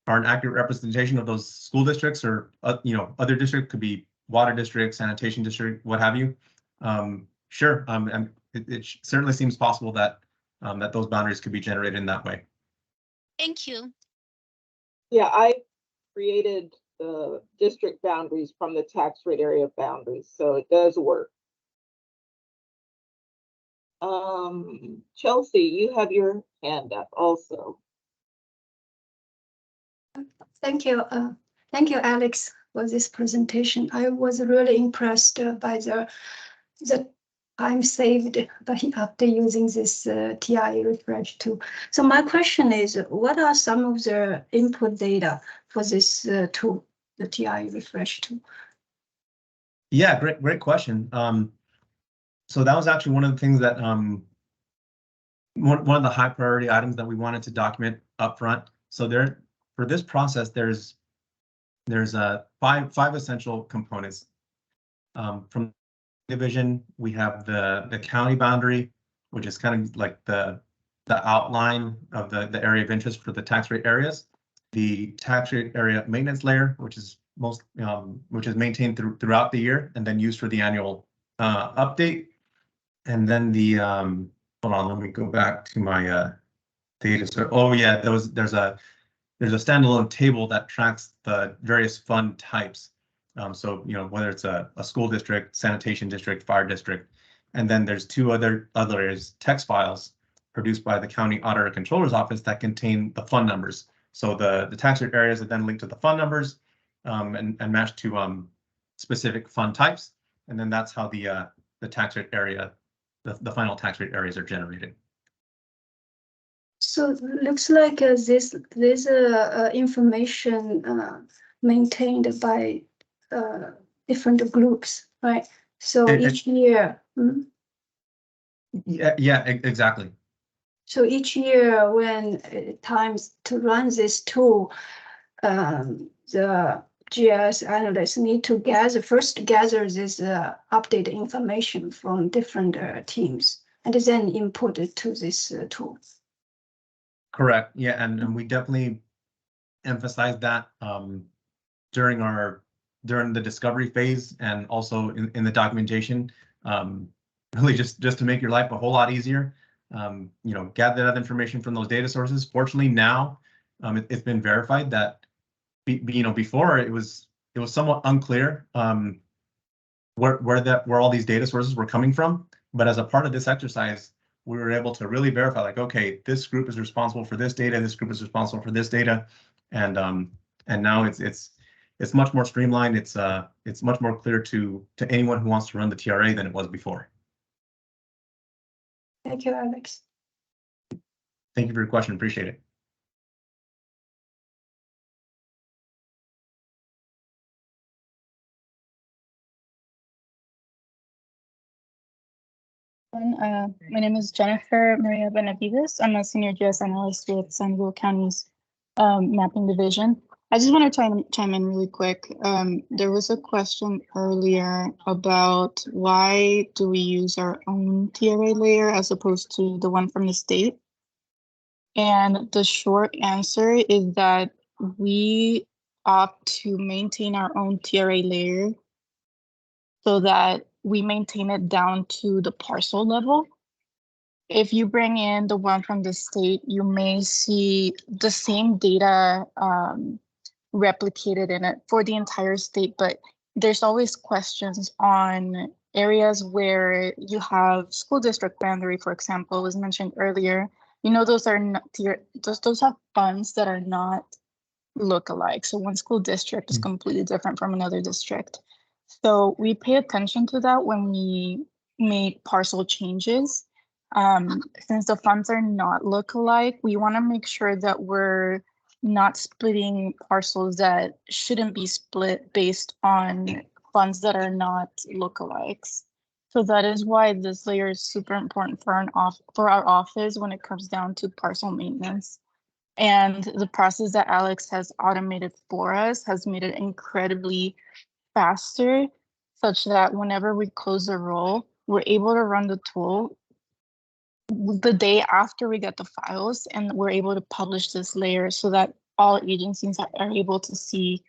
[SPEAKER 5] an accurate representation of those school districts, or other districts, could be water district, sanitation district, what have you. Sure, and it certainly seems possible that that those boundaries could be generated in that way.
[SPEAKER 4] Thank you.
[SPEAKER 3] Yeah, I created the district boundaries from the tax rate area boundaries, so it does work. Chelsea, you have your hand up also.
[SPEAKER 6] Thank you. Thank you, Alex, for this presentation. I was really impressed by the time saved after using this TRA refresh tool. So my question is, what are some of the input data for this tool, the TRA refresh tool?
[SPEAKER 5] Yeah, great question. So that was actually one of the things that one of the high priority items that we wanted to document upfront. So there, for this process, there's five essential components. From division, we have the county boundary, which is kind of like the outline of the area of interest for the tax rate areas. The tax rate area maintenance layer, which is maintained throughout the year and then used for the annual update. And then the hold on, let me go back to my data. So, oh yeah, there's a standalone table that tracks the various fund types. So, whether it's a school district, sanitation district, fire district, and then there's two other areas, text files produced by the county auditor controller's office that contain the fund numbers. So the tax rate areas are then linked to the fund numbers and matched to specific fund types. And then that's how the tax rate area, the final tax rate areas are generated.
[SPEAKER 6] So it looks like this information maintained by different groups, right? So each year.
[SPEAKER 5] Yeah, exactly.
[SPEAKER 6] So each year when times to run this tool, the GIS analysts need to gather this updated information from different teams and then input it to this tool.
[SPEAKER 5] Correct. Yeah, and we definitely emphasize that during the discovery phase and also in the documentation. Really just to make your life a whole lot easier. Gather that information from those data sources. Fortunately, now it's been verified that before it was somewhat unclear where all these data sources were coming from. But as a part of this exercise, we were able to really verify, like, okay, this group is responsible for this data, this group is responsible for this data, and now it's much more streamlined. It's much more clear to anyone who wants to run the TRA than it was before.
[SPEAKER 6] Thank you, Alex.
[SPEAKER 5] Thank you for your question. Appreciate it.
[SPEAKER 7] My name is Jennifer Maria Benavides. I'm a senior GIS analyst with San Diego County's mapping division. I just want to chime in really quick. There was a question earlier about why do we use our own TRA layer as opposed to the one from the state? And the short answer is that we opt to maintain our own TRA layer so that we maintain it down to the parcel level. If you bring in the one from the state, you may see the same data replicated in it for the entire state, but there's always questions on areas where you have school district boundary, for example, was mentioned earlier. Those are not those have funds that are not lookalike. So one school district is completely different from another district. So we pay attention to that when we make parcel changes. Since the funds are not lookalike, we want to make sure that we're not splitting parcels that shouldn't be split based on funds that are not lookalikes. So that is why this layer is super important for our office when it comes down to parcel maintenance. And the process that Alex has automated for us has made it incredibly faster, such that whenever we close a roll, we're able to run the tool the day after we get the files, and we're able to publish this layer so that all agencies are able to see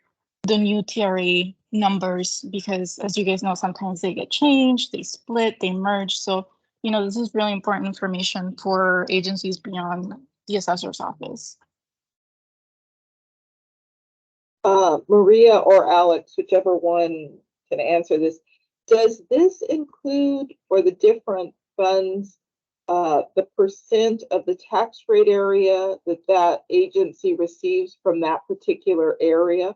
[SPEAKER 7] the new TRA numbers, because as you guys know, sometimes they get changed, they split, they merge. So, this is really important information for agencies beyond the assessor's office.
[SPEAKER 3] Maria or Alex, whichever one can answer this. Does this include for the different funds the percent of the tax rate area that agency receives from that particular area?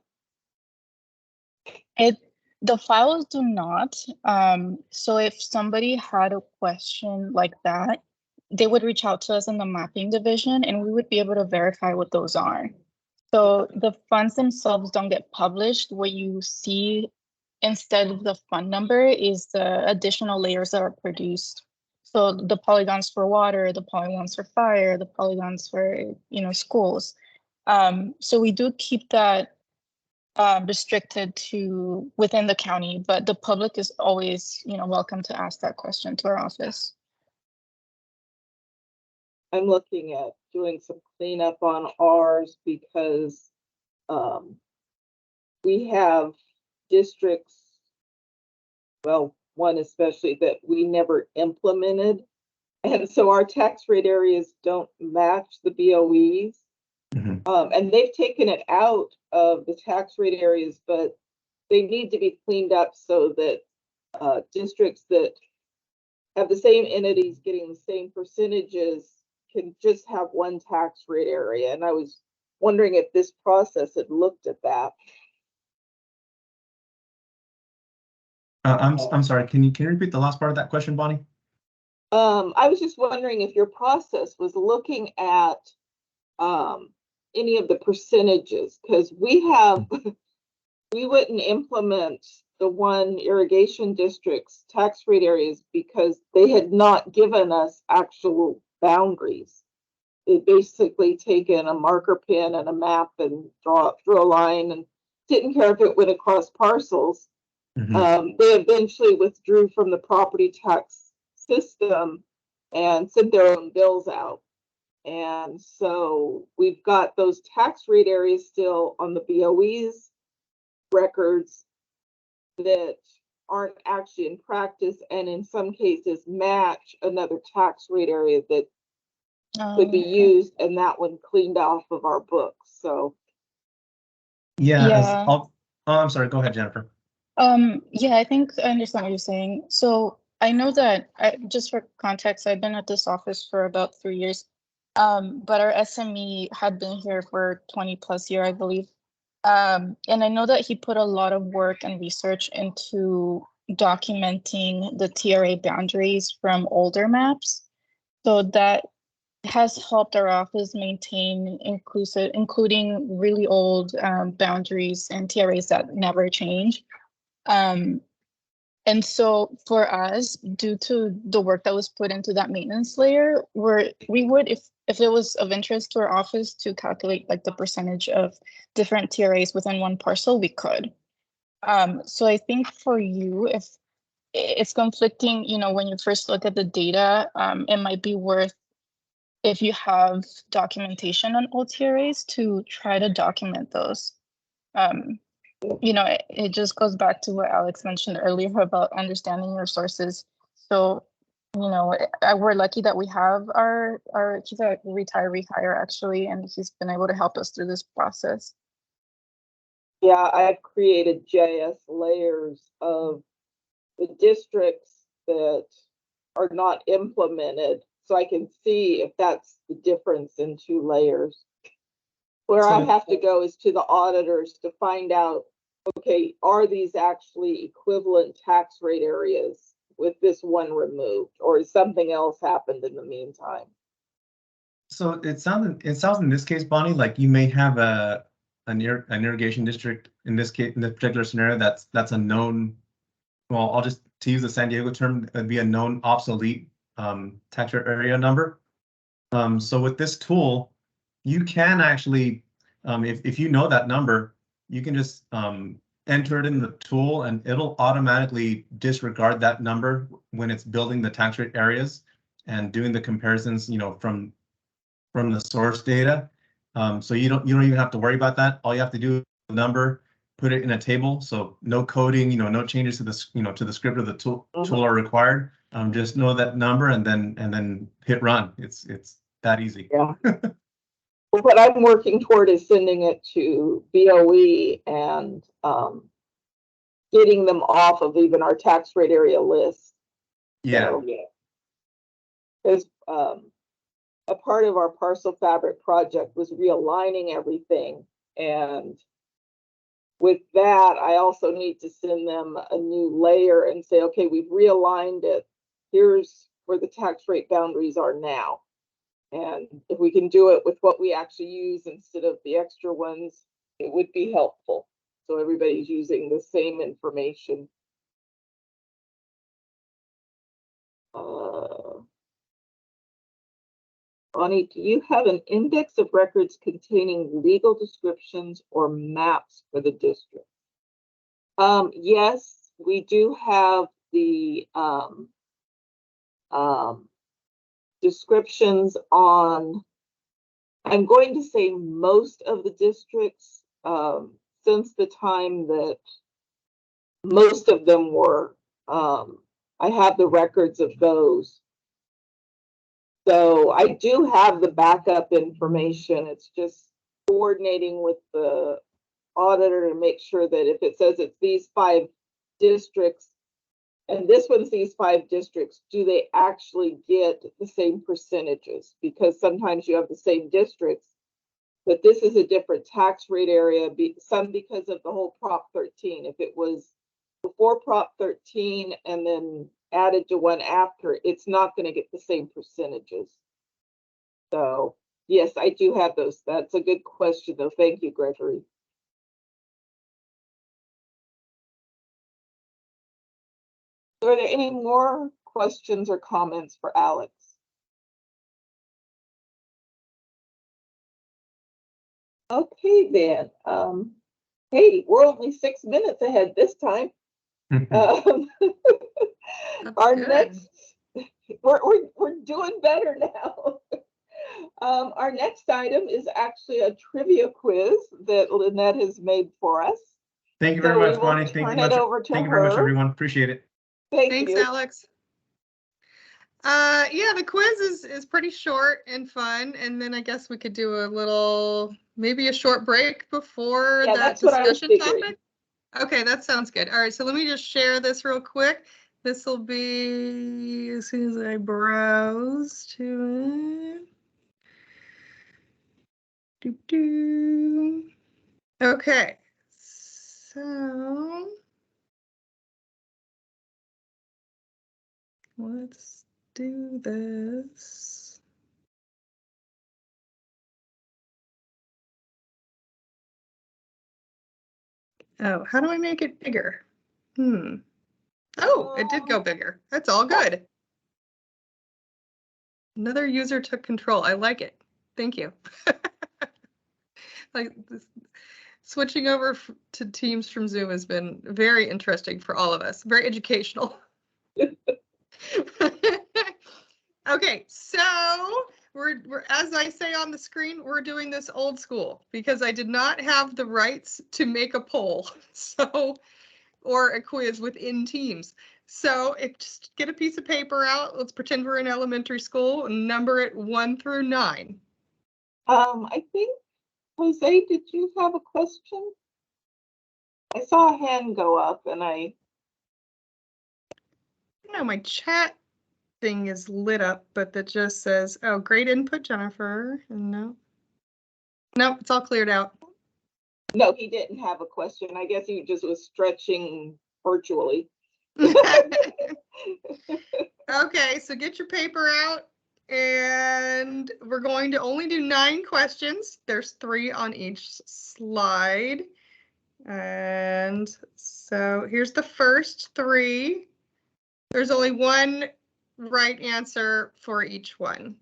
[SPEAKER 7] The files do not. So if somebody had a question like that, they would reach out to us in the mapping division and we would be able to verify what those are. So the funds themselves don't get published. What you see instead of the fund number is the additional layers that are produced. So the polygons for water, the polygons for fire, the polygons for, schools. So we do keep that restricted to within the county, but the public is always, welcome to ask that question to our office.
[SPEAKER 3] I'm looking at doing some cleanup on ours because we have districts, well, one especially that we never implemented. And so our tax rate areas don't match the BOEs. And they've taken it out of the tax rate areas, but they need to be cleaned up so that districts that have the same entities getting the same percentages can just have one tax rate area. And I was wondering if this process had looked at that.
[SPEAKER 5] I'm sorry. Can you repeat the last part of that question, Bonnie?
[SPEAKER 3] I was just wondering if your process was looking at any of the percentages, because we wouldn't implement the one irrigation district's tax rate areas because they had not given us actual boundaries. They basically taken a marker pen and a map and drew a line and didn't care if it went across parcels. They eventually withdrew from the property tax system and sent their own bills out. And so we've got those tax rate areas still on the BOE's records that aren't actually in practice, and in some cases match another tax rate area that could be used, and that one cleaned off of our books. So
[SPEAKER 5] yeah. I'm sorry, go ahead, Jennifer.
[SPEAKER 7] Yeah, I think I understand what you're saying. So I know that, just for context, I've been at this office for about 3 years, but our SME had been here for 20 plus years, I believe. And I know that he put a lot of work and research into documenting the TRA boundaries from older maps. So that has helped our office maintain including really old boundaries and TRAs that never change. And so for us, due to the work that was put into that maintenance layer, we would, if it was of interest to our office to calculate like the percentage of different TRAs within one parcel, we could. So I think for you, if it's conflicting, when you first look at the data, it might be worth, if you have documentation on old TRAs, to try to document those. It just goes back to what Alex mentioned earlier about understanding your sources. So, we're lucky that we have he's a retiree hire actually, and he's been able to help us through this process.
[SPEAKER 3] Yeah, I've created GIS layers of the districts that are not implemented, so I can see if that's the difference in 2 layers. Where I have to go is to the auditors to find out, okay, are these actually equivalent tax rate areas with this one removed, or has something else happened in the meantime?
[SPEAKER 5] So it sounds in this case, Bonnie, like you may have an irrigation district in this case, in this particular scenario, that's a known, well, I'll just, to use the San Diego term, it'd be a known obsolete tax rate area number. So with this tool, you can actually, if you know that number, you can just enter it in the tool and it'll automatically disregard that number when it's building the tax rate areas and doing the comparisons, from the source data. So you don't even have to worry about that. All you have to do is the number, put it in a table. So no coding, no changes to the, to the script of the tool are required. Just know that number and then hit run. It's that easy.
[SPEAKER 3] Yeah. What I'm working toward is sending it to BOE and getting them off of even our tax rate area list.
[SPEAKER 5] Yeah.
[SPEAKER 3] Because a part of our parcel fabric project was realigning everything, and with that, I also need to send them a new layer and say, okay, we've realigned it. Here's where the tax rate boundaries are now. And if we can do it with what we actually use instead of the extra ones, it would be helpful. So everybody's using the same information. Bonnie, do you have an index of records containing legal descriptions or maps for the district? Yes, we do have the descriptions on, I'm going to say most of the districts, since the time that most of them were, I have the records of those. So I do have the backup information. It's just coordinating with the auditor to make sure that if it says it's these 5 districts and this one's these 5 districts, do they actually get the same percentages? Because sometimes you have the same districts, but this is a different tax rate area, some because of the whole Prop 13. If it was before Prop 13 and then added to one after, it's not going to get the same percentages. So yes, I do have those. That's a good question though. Thank you, Gregory. Are there any more questions or comments for Alex? Okay then. Hey, we're only 6 minutes ahead this time. Our
[SPEAKER 8] good.
[SPEAKER 3] next, we're doing better now. Our next item is actually a trivia quiz that Lynette has made for us.
[SPEAKER 5] Thank you very much, Bonnie.
[SPEAKER 3] Thank you very much,
[SPEAKER 5] everyone. Appreciate it.
[SPEAKER 3] Thanks, you.
[SPEAKER 8] Alex. Yeah, the quiz is pretty short and fun, and then I guess we could do a little, maybe a short break before that discussion topic. Okay, that sounds good. All right, so let me just share this real quick. This will be as soon as I browse to it. Okay, so let's do this. Oh, how do I make it bigger? Oh, it did go bigger. That's all good. Another user took control. I like it. Thank you. Like this, switching over to Teams from Zoom has been very interesting for all of us. Very educational. Okay, so we're as I say on the screen, we're doing this old school because I did not have the rights to make a poll, so or a quiz within Teams. So just get a piece of paper out. Let's pretend we're in elementary school and number it 1 through 9.
[SPEAKER 3] I think, Jose, did you have a question? I saw a hand go up and
[SPEAKER 8] No, my chat thing is lit up, but that just says, oh, great input, Jennifer. And no, it's all cleared out.
[SPEAKER 3] No, he didn't have a question. I guess he just was stretching virtually.
[SPEAKER 8] Okay, so get your paper out and we're going to only do 9 questions. There's 3 on each slide. And so here's the first 3. There's only 1 right answer for each one.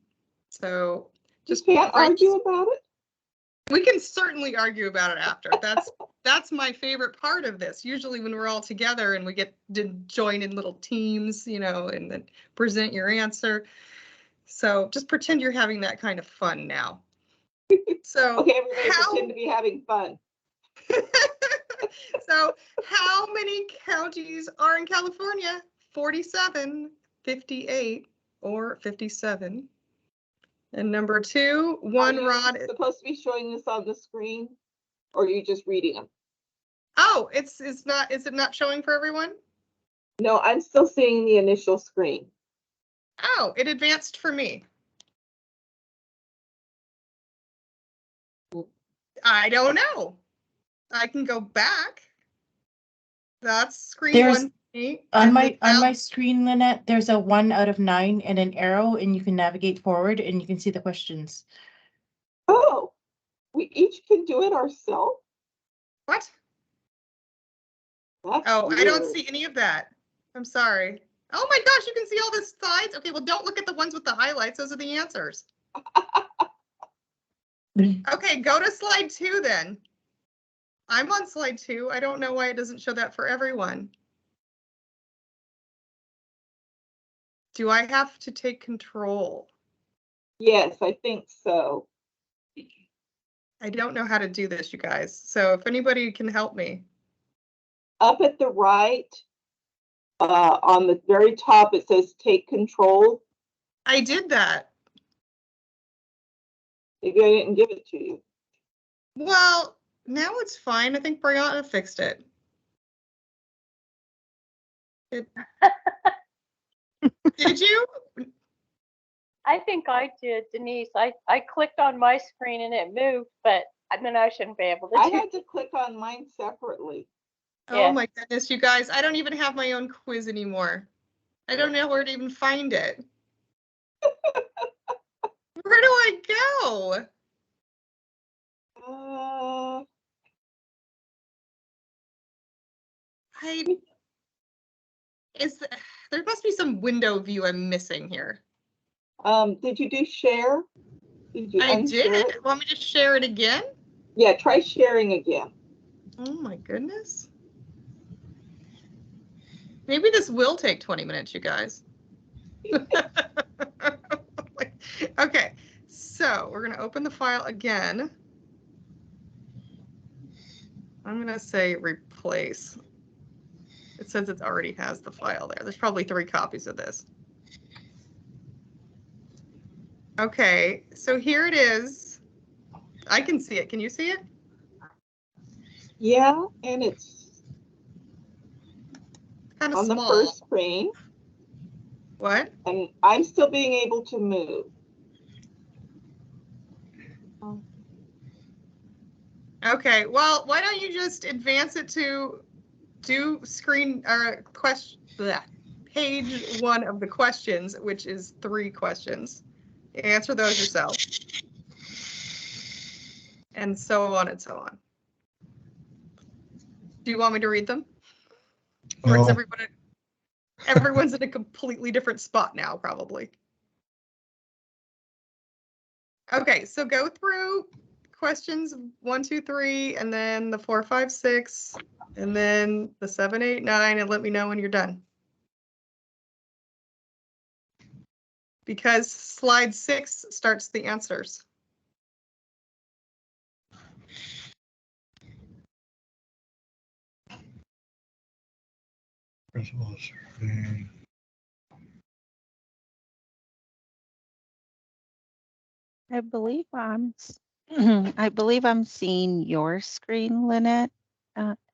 [SPEAKER 8] So just
[SPEAKER 3] can't argue about it.
[SPEAKER 8] We can certainly argue about it after. That's my favorite part of this. Usually when we're all together and we get to join in little teams, you know, and then present your answer. So just pretend you're having that kind of fun now. So
[SPEAKER 3] okay, everybody pretend to be having fun.
[SPEAKER 8] So how many counties are in California? 47, 58, or 57? And number 2, one rod.
[SPEAKER 3] Is supposed to be showing this on the screen, or are you just reading them?
[SPEAKER 8] Oh, it's not. Is it not showing for everyone?
[SPEAKER 3] No, I'm still seeing the initial screen.
[SPEAKER 8] Oh, it advanced for me. I don't know. I can go back. That's screen 1.
[SPEAKER 9] On my screen, Lynette, there's a 1 out of 9 and an arrow, and you can navigate forward and you can see the questions.
[SPEAKER 3] Oh, we each can do it ourselves?
[SPEAKER 8] What?
[SPEAKER 3] That's
[SPEAKER 8] weird. I don't see any of that. I'm sorry. Oh my gosh, you can see all the slides? Okay, well, don't look at the ones with the highlights. Those are the answers. Okay, go to slide 2 then. I'm on slide 2. I don't know why it doesn't show that for everyone. Do I have to take control?
[SPEAKER 3] Yes, I think so.
[SPEAKER 8] I don't know how to do this, you guys. So if anybody can help me.
[SPEAKER 3] Up at the right, on the very top, it says take control.
[SPEAKER 8] I did that.
[SPEAKER 3] Maybe I didn't give it to you.
[SPEAKER 8] Well, now it's fine. I think Brianna fixed it. Did you?
[SPEAKER 10] I think I did, Denise. I clicked on my screen and it moved, but then I shouldn't be able to
[SPEAKER 3] I
[SPEAKER 10] do
[SPEAKER 3] had to click on mine separately.
[SPEAKER 8] Oh
[SPEAKER 10] Yeah.
[SPEAKER 8] my goodness, you guys. I don't even have my own quiz anymore. I don't know where to even find it. Where do I go? There must be some window view I'm missing here.
[SPEAKER 3] Did you do share? Did you
[SPEAKER 8] I
[SPEAKER 3] unshare
[SPEAKER 8] did.
[SPEAKER 3] it?
[SPEAKER 8] Want me to share it again?
[SPEAKER 3] Yeah, try sharing again.
[SPEAKER 8] Oh my goodness. Maybe this will take 20 minutes, you guys. Okay, so we're going to open the file again. I'm going to say replace. It says it already has the file there. There's probably 3 copies of this. Okay, so here it is. I can see it. Can you see it?
[SPEAKER 3] Yeah, and it's
[SPEAKER 8] kind of
[SPEAKER 3] on
[SPEAKER 8] small.
[SPEAKER 3] The first screen.
[SPEAKER 8] What?
[SPEAKER 3] And I'm still being able to move.
[SPEAKER 8] Okay, well, why don't you just advance it to do screen or question page 1 of the questions, which is 3 questions. Answer those yourself. And so on and so on. Do you want me to read them? Or is everyone's in a completely different spot now, probably. Okay, so go through questions 1, 2, 3, and then the 4, 5, 6, and then the 7, 8, 9, and let me know when you're done. Because slide 6 starts the answers.
[SPEAKER 11] I believe I believe I'm seeing your screen, Lynette,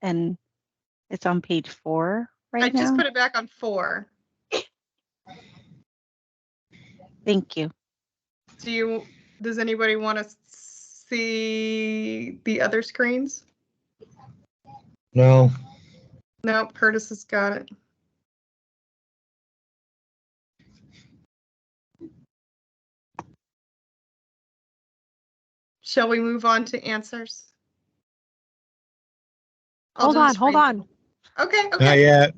[SPEAKER 11] and it's on page 4 right now.
[SPEAKER 8] I just put it back on 4.
[SPEAKER 11] Thank you.
[SPEAKER 8] Does anybody want to see the other screens?
[SPEAKER 12] No.
[SPEAKER 8] Nope, Curtis has got it. Shall we move on to answers?
[SPEAKER 13] Hold on.
[SPEAKER 8] Okay.
[SPEAKER 12] Not yet.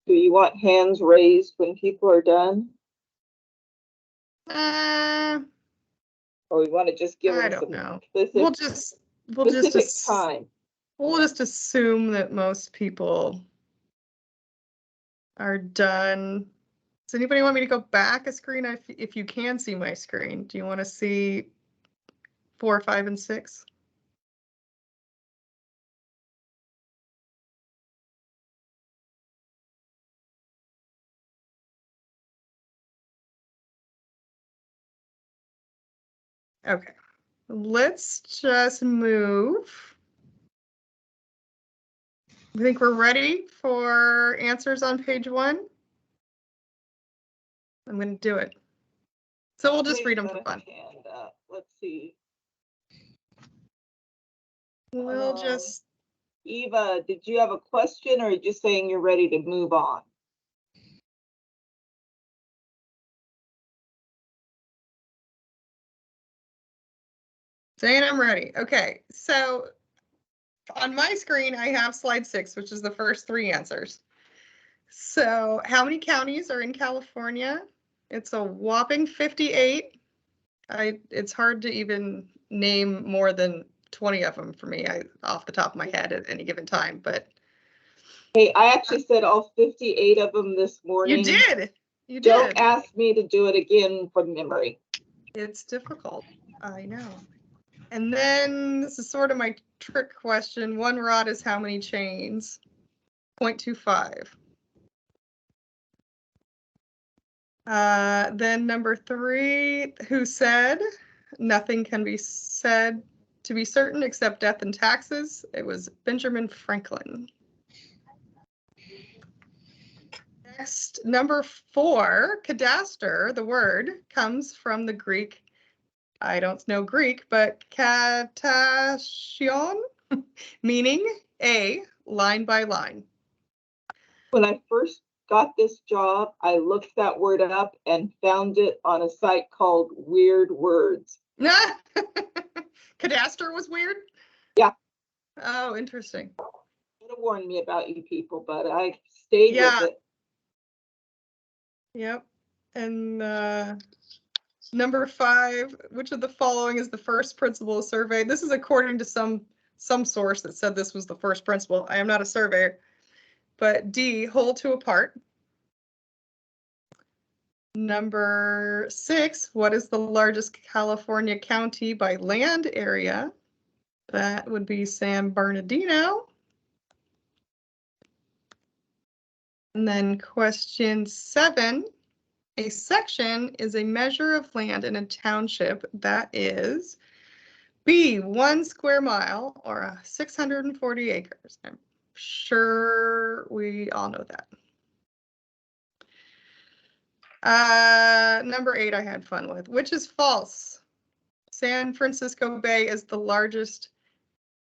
[SPEAKER 3] Do you want hands raised when people are done? Or we want to just give them some specific time?
[SPEAKER 8] We'll just assume that most people are done. Does anybody want me to go back a screen if you can see my screen? Do you want to see 4, 5, and 6? Okay, let's just move. I think we're ready for answers on page 1. I'm going to do it. So we'll just read them for fun.
[SPEAKER 3] Let's see.
[SPEAKER 8] We'll just.
[SPEAKER 3] Eva, did you have a question, or are you just saying you're ready to move on?
[SPEAKER 8] Dane, I'm ready. Okay, so on my screen, I have slide 6, which is the first 3 answers. So how many counties are in California? It's a whopping 58. It's hard to even name more than 20 of them for me, off the top of my head at any given time, but.
[SPEAKER 3] Hey, I actually said all 58 of them this morning.
[SPEAKER 8] You did. You did.
[SPEAKER 3] Don't ask me to do it again from memory.
[SPEAKER 8] It's difficult. I know. And then this is sort of my trick question. 1 rod is how many chains? 0.25. Then number 3, who said nothing can be said to be certain except death and taxes? It was Benjamin Franklin. Next, number 4, cadaster, the word comes from the Greek. I don't know Greek, but katation, meaning A, line by line.
[SPEAKER 3] When I first got this job, I looked that word up and found it on a site called Weird Words.
[SPEAKER 8] Cadaster was weird?
[SPEAKER 3] Yeah.
[SPEAKER 8] Oh, interesting.
[SPEAKER 3] Should have warned me about you people, but I stayed with it.
[SPEAKER 8] Yep. And number 5, which of the following is the first principle of survey? This is according to some source that said this was the first principle. I am not a surveyor. But D, whole to a part. Number 6, what is the largest California county by land area? That would be San Bernardino. And then question 7, a section is a measure of land in a township that is B, 1 square mile or 640 acres. I'm sure we all know that. Number 8 I had fun with, which is false. San Francisco Bay is the largest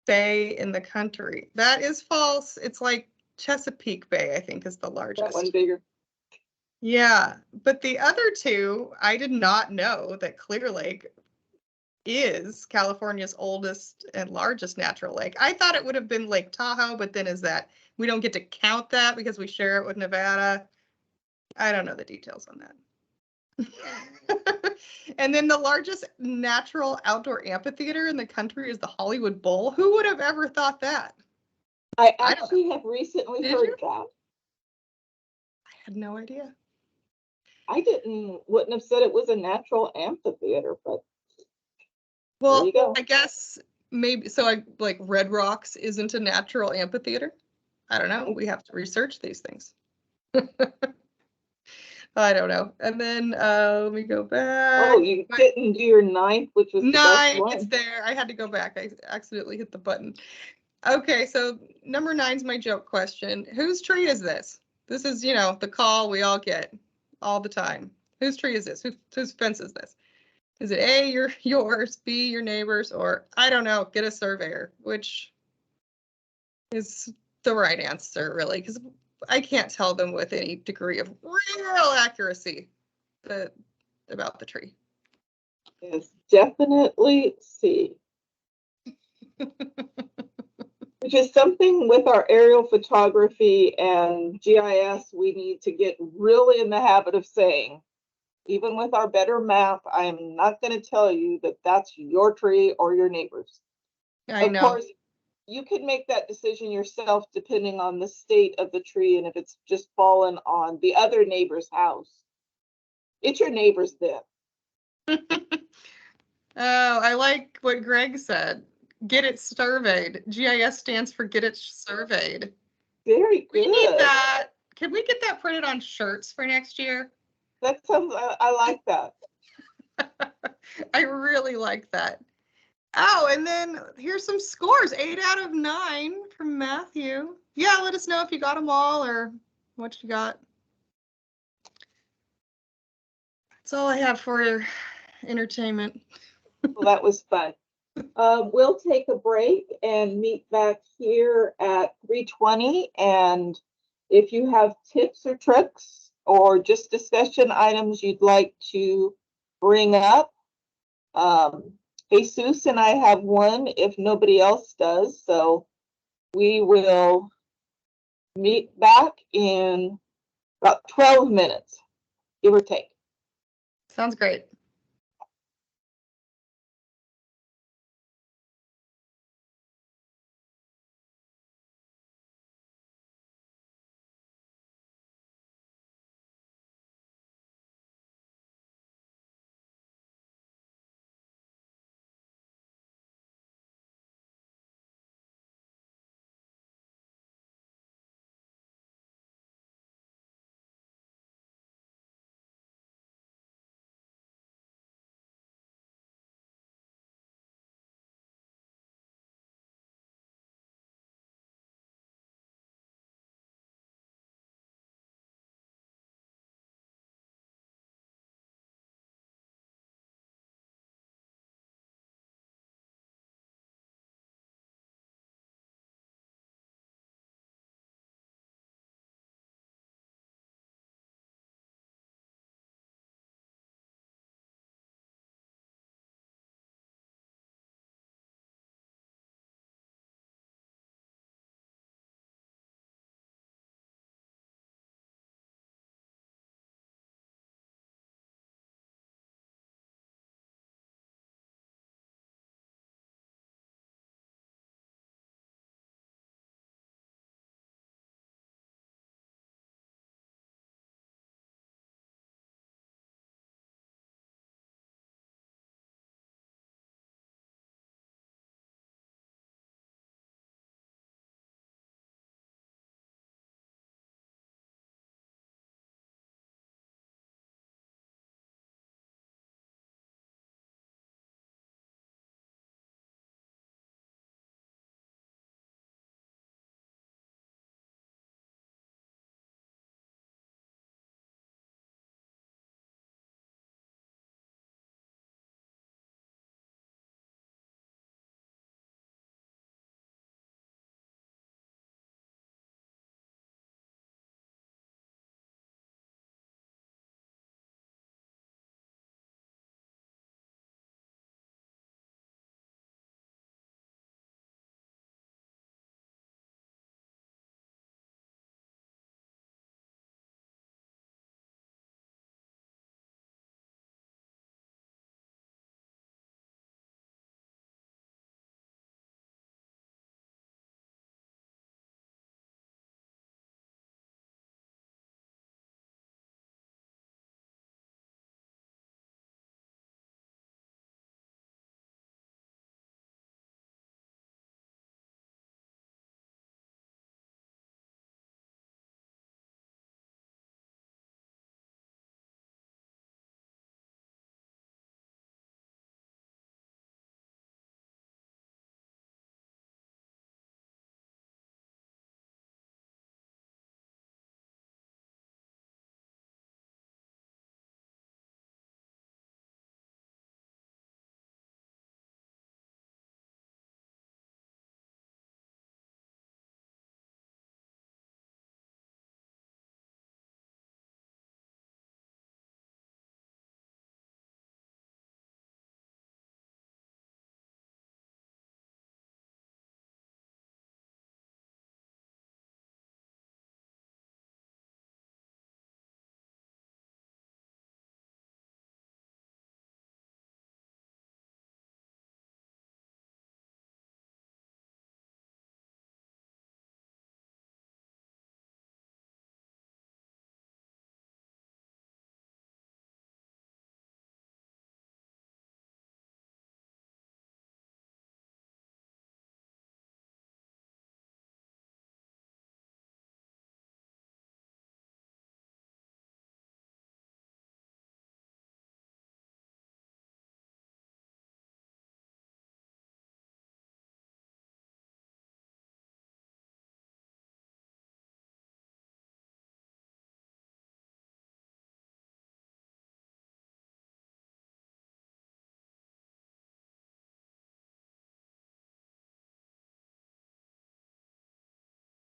[SPEAKER 8] bay in the country. That is false. It's like Chesapeake Bay, I think, is the largest.
[SPEAKER 3] That one bigger.
[SPEAKER 8] Yeah, but the other 2, I did not know that Clear Lake is California's oldest and largest natural lake. I thought it would have been Lake Tahoe, but then we don't get to count that because we share it with Nevada. I don't know the details on that. And then the largest natural outdoor amphitheater in the country is the Hollywood Bowl. Who would have ever thought that?
[SPEAKER 3] I actually have recently heard that.
[SPEAKER 8] I had no idea.
[SPEAKER 3] I wouldn't have said it was a natural amphitheater, but
[SPEAKER 8] well,
[SPEAKER 3] there you go.
[SPEAKER 8] I guess maybe so. Like Red Rocks isn't a natural amphitheater. I don't know. We have to research these things. I don't know. And then let me go back.
[SPEAKER 3] Oh, you didn't do your 9th, which was
[SPEAKER 8] 9. It's there. I had to go back. I accidentally hit the button. Okay, so number 9 is my joke question. Whose tree is this? This is, the call we all get all the time. Whose tree is this? Whose fence is this? Is it A, yours, B, your neighbor's, or I don't know, get a surveyor, which is the right answer, really, because I can't tell them with any degree of real accuracy about the tree.
[SPEAKER 3] It's definitely C. Which is something with our aerial photography and GIS we need to get really in the habit of saying. Even with our better map, I am not going to tell you that that's your tree or your neighbor's. Of course, you can make that decision yourself depending on the state of the tree and if it's just fallen on the other neighbor's house. It's your neighbor's then.
[SPEAKER 8] Oh, I like what Greg said. Get it surveyed. GIS stands for get it surveyed.
[SPEAKER 3] Very good.
[SPEAKER 8] We need that. Can we get that printed on shirts for next year?
[SPEAKER 3] That sounds, I like that.
[SPEAKER 8] I really like that. Oh, and then here's some scores. 8 out of 9 from Matthew. Yeah, let us know if you got them all or what you got. That's all I have for your entertainment.
[SPEAKER 3] Well, that was fun. We'll take a break and meet back here at 3:20. And if you have tips or tricks or just discussion items you'd like to bring up, Jesus and I have one if nobody else does. So we will meet back in about 12 minutes, give or take.
[SPEAKER 8] Sounds great.